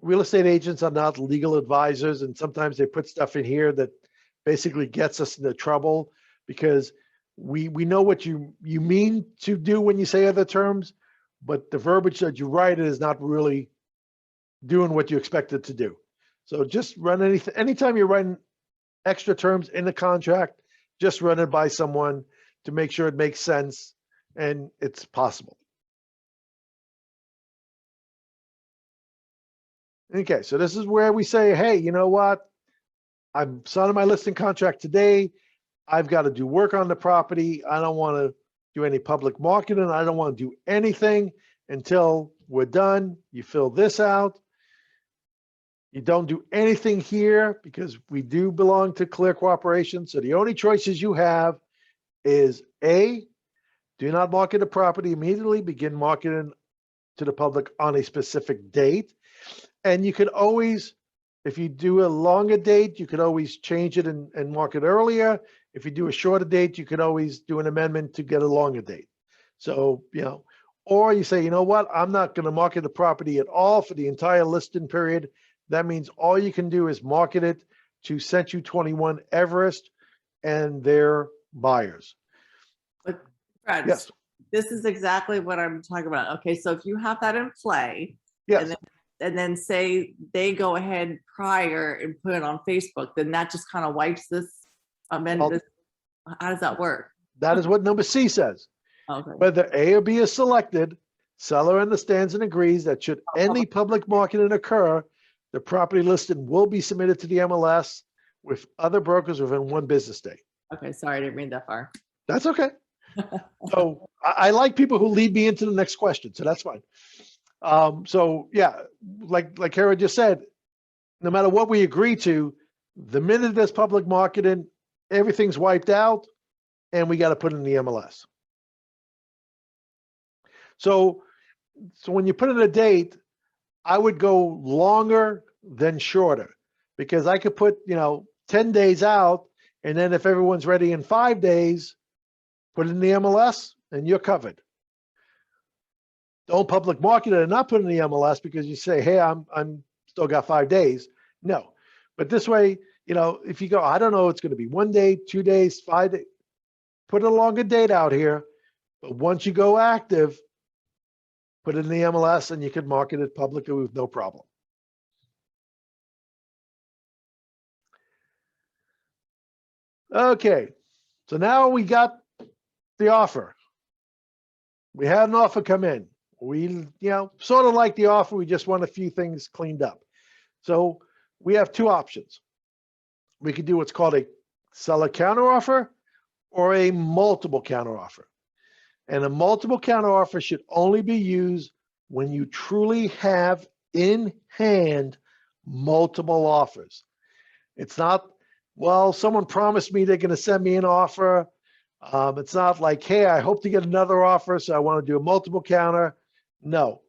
real estate agents are not legal advisors. And sometimes they put stuff in here that basically gets us into trouble, because we know what you mean to do when you say other terms, but the verbiage that you write is not really doing what you expect it to do. So just run anytime you're writing extra terms in the contract, just run it by someone to make sure it makes sense and it's possible. Okay, so this is where we say, hey, you know what? I'm signing my listing contract today. I've got to do work on the property. I don't want to do any public marketing. I don't want to do anything until we're done. You fill this out. You don't do anything here because we do belong to Clear Cooperation. So the only choices you have is A, do not market the property immediately, begin marketing to the public on a specific date. And you could always, if you do a longer date, you could always change it and market earlier. If you do a shorter date, you could always do an amendment to get a longer date. So, or you say, you know what, I'm not going to market the property at all for the entire listing period. That means all you can do is market it to Century 21 Everest and their buyers. But Fred, Yes. this is exactly what I'm talking about. Okay, so if you have that in play, Yes. and then say they go ahead prior and put it on Facebook, then that just kind of wipes this amendment. How does that work? That is what number C says. Okay. Whether A or B is selected, seller understands and agrees that should any public marketing occur, the property listing will be submitted to the MLS with other brokers within 1 business day. Okay, sorry, I didn't read that far. That's okay. So I like people who lead me into the next question, so that's fine. So yeah, like Kara just said, no matter what we agree to, the minute there's public marketing, everything's wiped out and we got to put in the MLS. So when you put in a date, I would go longer than shorter, because I could put, 10 days out, and then if everyone's ready in 5 days, put it in the MLS and you're covered. Don't public market it and not put it in the MLS because you say, hey, I'm still got 5 days. No, but this way, if you go, I don't know, it's going to be 1 day, 2 days, 5 days, put a longer date out here. But once you go active, put it in the MLS and you can market it publicly with no problem. Okay, so now we got the offer. We had an offer come in. We, sort of like the offer, we just want a few things cleaned up. So we have two options. We could do what's called a seller counteroffer or a multiple counteroffer. And a multiple counteroffer should only be used when you truly have in hand multiple offers. It's not, well, someone promised me they're going to send me an offer. It's not like, hey, I hope to get another offer, so I want to do a multiple counter. No.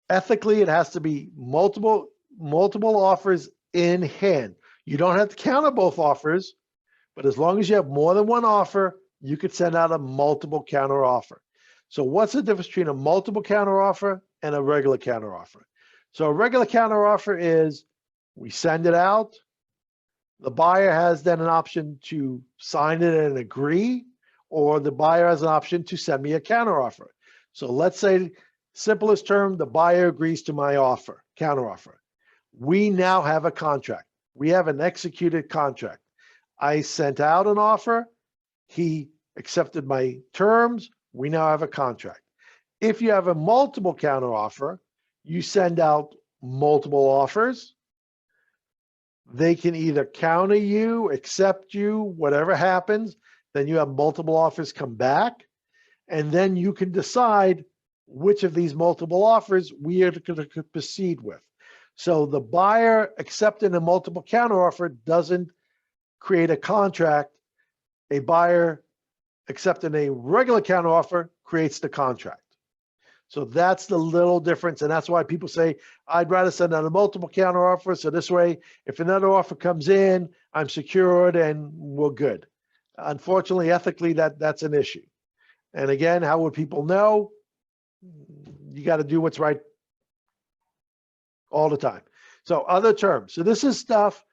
Ethically, it has to be multiple offers in hand. You don't have to counter both offers, but as long as you have more than one offer, you could send out a multiple counter offer. So what's the difference between a multiple counter offer and a regular counter offer? So a regular counter offer is we send it out. The buyer has then an option to sign it and agree, or the buyer has an option to send me a counter offer. So let's say, simplest term, the buyer agrees to my offer, counter offer. We now have a contract. We have an executed contract. I sent out an offer. He accepted my terms. We now have a contract. If you have a multiple counter offer, you send out multiple offers. They can either counter you, accept you, whatever happens. Then you have multiple offers come back. And then you can decide which of these multiple offers we are going to proceed with. So the buyer accepting a multiple counteroffer doesn't create a contract. A buyer accepting a regular counteroffer creates the contract. So that's the little difference. And that's why people say, I'd rather send out a multiple counteroffer. So this way, if another offer comes in, I'm secured and we're good. Unfortunately, ethically, that's an issue. And again, how would people know? You got to do what's right all the time. So other terms. So this is stuff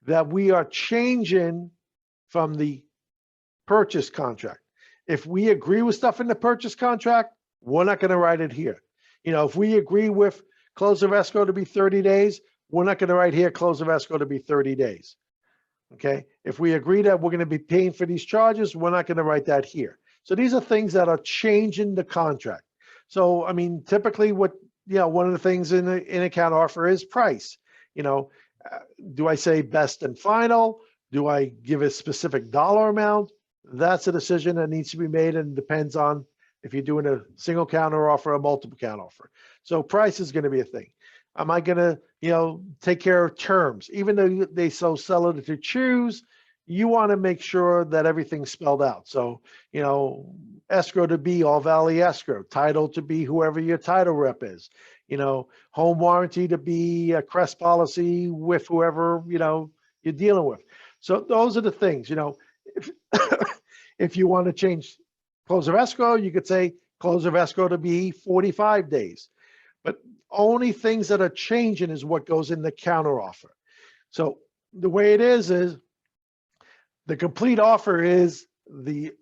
that we are changing from the purchase contract. If we agree with stuff in the purchase contract, we're not going to write it here. If we agree with close of escrow to be 30 days, we're not going to write here close of escrow to be 30 days. Okay. If we agree that we're going to be paying for these charges, we're not going to write that here. So these are things that are changing the contract. So, I mean, typically one of the things in a counteroffer is price. Do I say best and final? Do I give a specific dollar amount? That's a decision that needs to be made and depends on if you're doing a single counteroffer or a multiple counteroffer. So price is going to be a thing. Am I going to, take care of terms? Even though they so sell it to choose, you want to make sure that everything's spelled out. So, escrow to be All Valley Escrow, title to be whoever your title rep is, home warranty to be a Crest policy with whoever, you're dealing with. So those are the things, if you want to change close of escrow, you could say close of escrow to be 45 days. But only things that are changing is what goes in the counteroffer. So the way it is the complete offer is the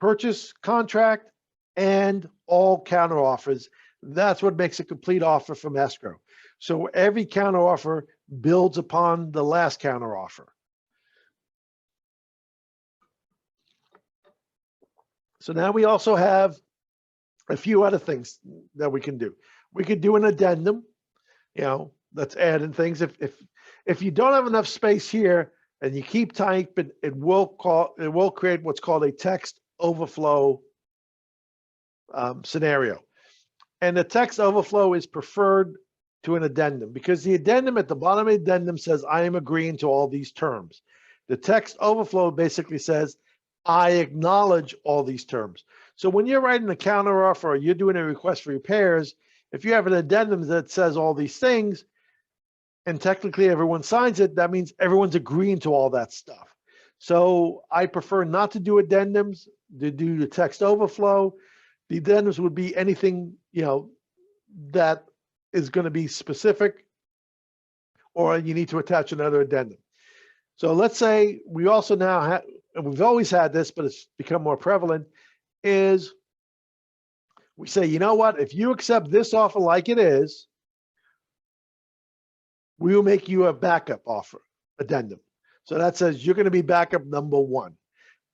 purchase contract and all counteroffers. That's what makes a complete offer from escrow. So every counteroffer builds upon the last counteroffer. So now we also have a few other things that we can do. We could do an addendum, let's add in things. If you don't have enough space here and you keep typing, it will create what's called a text overflow scenario. And the text overflow is preferred to an addendum because the addendum at the bottom of the addendum says, I am agreeing to all these terms. The text overflow basically says, I acknowledge all these terms. So when you're writing a counteroffer or you're doing a request for repairs, if you have an addendum that says all these things, and technically everyone signs it, that means everyone's agreeing to all that stuff. So I prefer not to do addendums, to do the text overflow. The addendums would be anything, that is going to be specific, or you need to attach another addendum. So let's say we also now have, and we've always had this, but it's become more prevalent, is we say, you know what, if you accept this offer like it is, we will make you a backup offer, addendum. So that says you're going to be backup number one.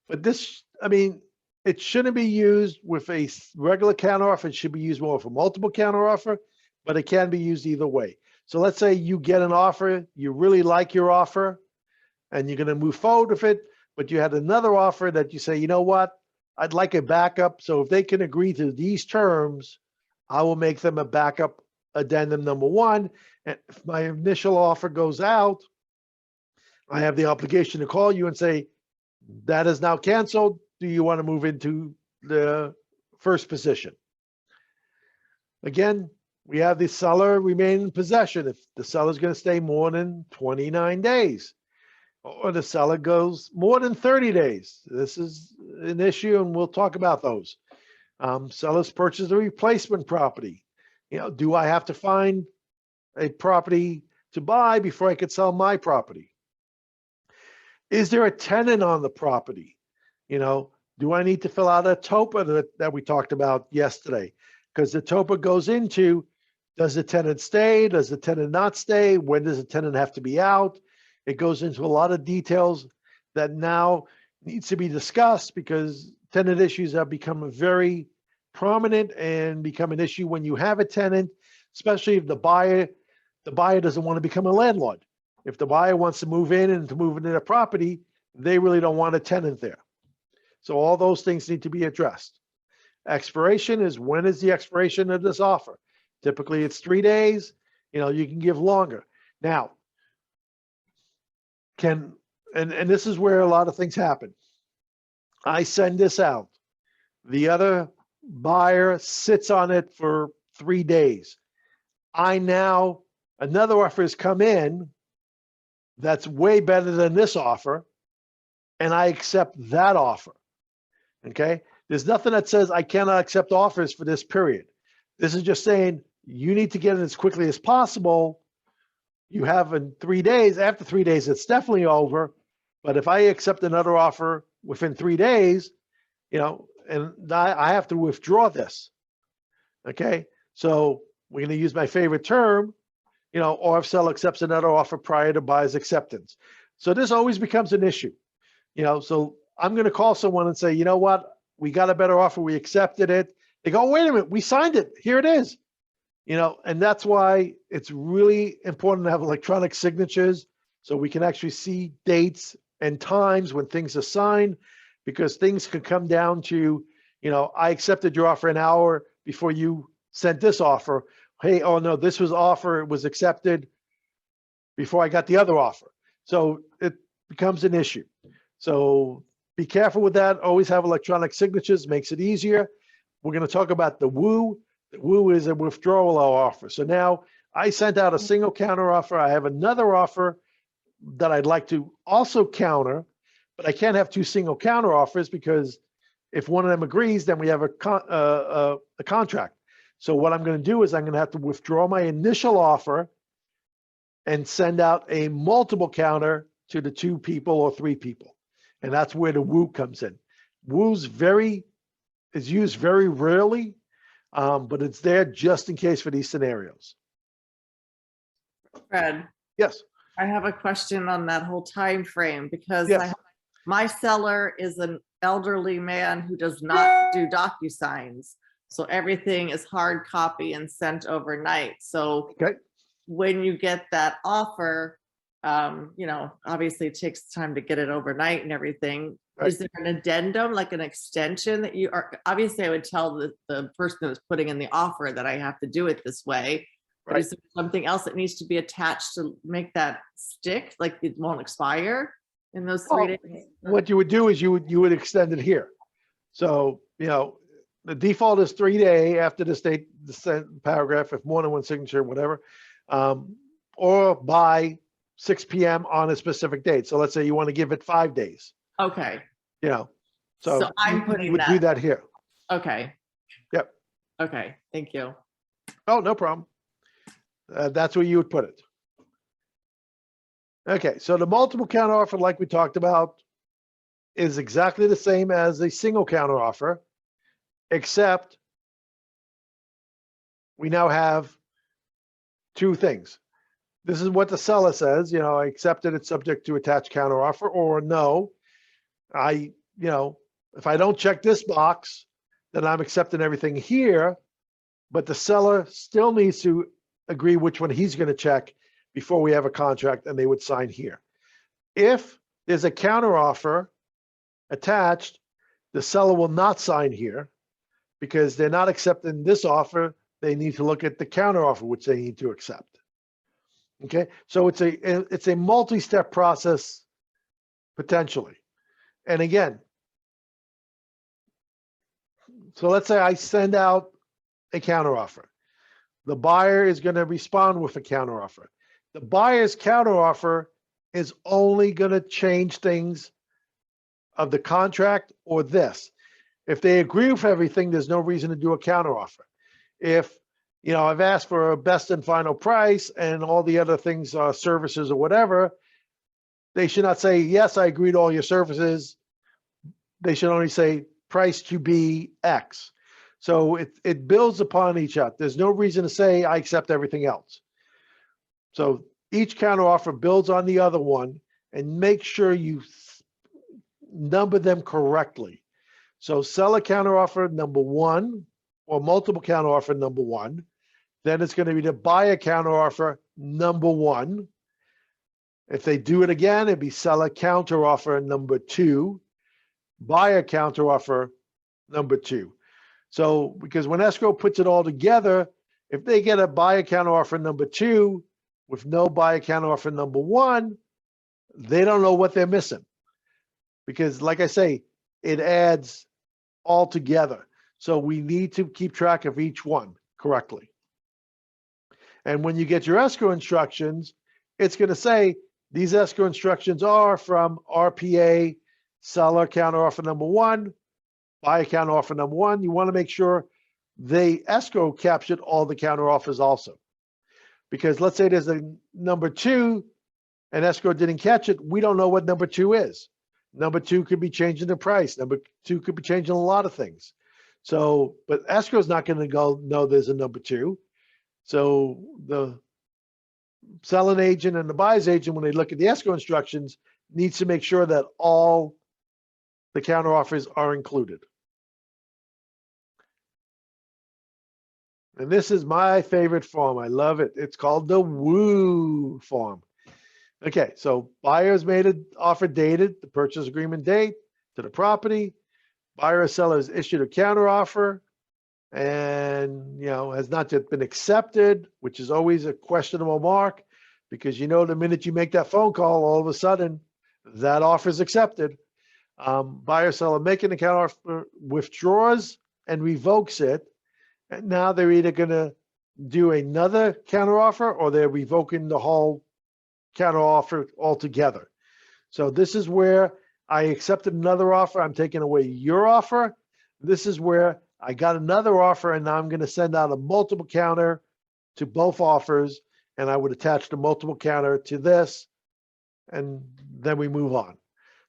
But this, I mean, it shouldn't be used with a regular counteroffer. It should be used more for multiple counteroffer, but it can be used either way. So let's say you get an offer, you really like your offer, and you're going to move forward with it, but you had another offer that you say, you know what, I'd like a backup. So if they can agree to these terms, I will make them a backup addendum number 1. And if my initial offer goes out, I have the obligation to call you and say, that is now canceled. Do you want to move into the first position? Again, we have the seller remain in possession. If the seller is going to stay more than 29 days, or the seller goes more than 30 days, this is an issue, and we'll talk about those. Sellers purchase a replacement property. Do I have to find a property to buy before I could sell my property? Is there a tenant on the property? Do I need to fill out a TOPA that we talked about yesterday? Because the TOPA goes into, does the tenant stay? Does the tenant not stay? When does the tenant have to be out? It goes into a lot of details that now needs to be discussed, because tenant issues have become very prominent and become an issue when you have a tenant, especially if the buyer doesn't want to become a landlord. If the buyer wants to move in and to move into their property, they really don't want a tenant there. So all those things need to be addressed. Expiration is, when is the expiration of this offer? Typically it's 3 days. You can give longer. Now, and this is where a lot of things happen. I send this out. The other buyer sits on it for 3 days. Another offer has come in that's way better than this offer, and I accept that offer. Okay? There's nothing that says I cannot accept offers for this period. This is just saying you need to get it as quickly as possible. You have in 3 days. After 3 days, it's definitely over. But if I accept another offer within 3 days, and I have to withdraw this. Okay? So we're going to use my favorite term, or if seller accepts another offer prior to buyer's acceptance. So this always becomes an issue. So I'm going to call someone and say, you know what, we got a better offer, we accepted it. They go, wait a minute, we signed it, here it is. And that's why it's really important to have electronic signatures so we can actually see dates and times when things are signed, because things can come down to, I accepted your offer an hour before you sent this offer. Hey, oh no, this was offer, it was accepted before I got the other offer. So it becomes an issue. So be careful with that. Always have electronic signatures, makes it easier. We're going to talk about the WOO. The WOO is a withdrawal offer. So now I sent out a single counter offer. I have another offer that I'd like to also counter, but I can't have 2 single counter offers, because if one of them agrees, then we have a contract. So what I'm going to do is I'm going to have to withdraw my initial offer and send out a multiple counter to the 2 people or 3 people. And that's where the WOO comes in. WOO's is used very rarely, but it's there just in case for these scenarios. Fred, Yes. I have a question on that whole time frame, because Yes. my seller is an elderly man who does not do DocuSigns. So everything is hard copy and sent overnight. So Okay. when you get that offer, obviously it takes time to get it overnight and everything. Right. Is there an addendum, like an extension that you are, obviously I would tell the person that was putting in the offer that I have to do it this way. But Right. is there something else that needs to be attached to make that stick? Like it won't expire in those 3 Well, days? what you would do is you would extend it here. So, the default is 3 day after the paragraph, if more than one signature, whatever, or by 6 p.m. on a specific date. So let's say you want to give it 5 days, Okay. so So I'm putting you would do that here. Okay. Yep. Okay, thank you. Oh, no problem. That's where you would put it. Okay, so the multiple counter offer, like we talked about, is exactly the same as a single counter offer, except we now have 2 things. This is what the seller says, I accepted it subject to attached counter offer, or no, I If I don't check this box, then I'm accepting everything here, but the seller still needs to agree which one he's going to check before we have a contract, and they would sign here. If there's a counteroffer attached, the seller will not sign here because they're not accepting this offer. They need to look at the counteroffer, which they need to accept. Okay, so it's a multi-step process potentially. And again, so let's say I send out a counteroffer. The buyer is going to respond with a counteroffer. The buyer's counteroffer is only going to change things of the contract or this. If they agree with everything, there's no reason to do a counteroffer. If, you know, I've asked for a best and final price and all the other things, services or whatever, they should not say, yes, I agree to all your services. They should only say price to be X. So it builds upon each other. There's no reason to say I accept everything else. So each counteroffer builds on the other one, and make sure you number them correctly. So seller counteroffer number 1 or multiple counteroffer number 1. Then it's going to be the buyer counteroffer number 1. If they do it again, it'd be seller counteroffer number 2, buyer counteroffer number 2. So because when escrow puts it all together, if they get a buyer counteroffer number 2 with no buyer counteroffer number 1, they don't know what they're missing. Because like I say, it adds all together. So we need to keep track of each one correctly. And when you get your escrow instructions, it's going to say these escrow instructions are from RPA, seller counteroffer number 1, buyer counteroffer number 1. You want to make sure they escrow captured all the counteroffers also. Because let's say there's a number 2 and escrow didn't catch it, we don't know what number 2 is. Number 2 could be changing the price. Number 2 could be changing a lot of things. So, but escrow's not going to go, no, there's a number 2. So the selling agent and the buyer's agent, when they look at the escrow instructions, needs to make sure that all the counteroffers are included. And this is my favorite form. I love it. It's called the WOO form. Okay, so buyer's made an offer dated, the purchase agreement date to the property. Buyer or seller has issued a counteroffer and, you know, has not yet been accepted, which is always a questionable mark because, you know, the minute you make that phone call, all of a sudden that offer is accepted. Buyer or seller making the counteroffer withdraws and revokes it. And now they're either going to do another counteroffer or they're revoking the whole counteroffer altogether. So this is where I accepted another offer. I'm taking away your offer. This is where I got another offer and now I'm going to send out a multiple counter to both offers and I would attach the multiple counter to this and then we move on.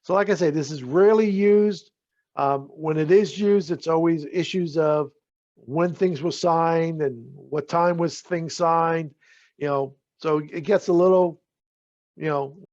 So like I say, this is rarely used. When it is used, it's always issues of when things were signed and what time was things signed, you know, so it gets a little, you know,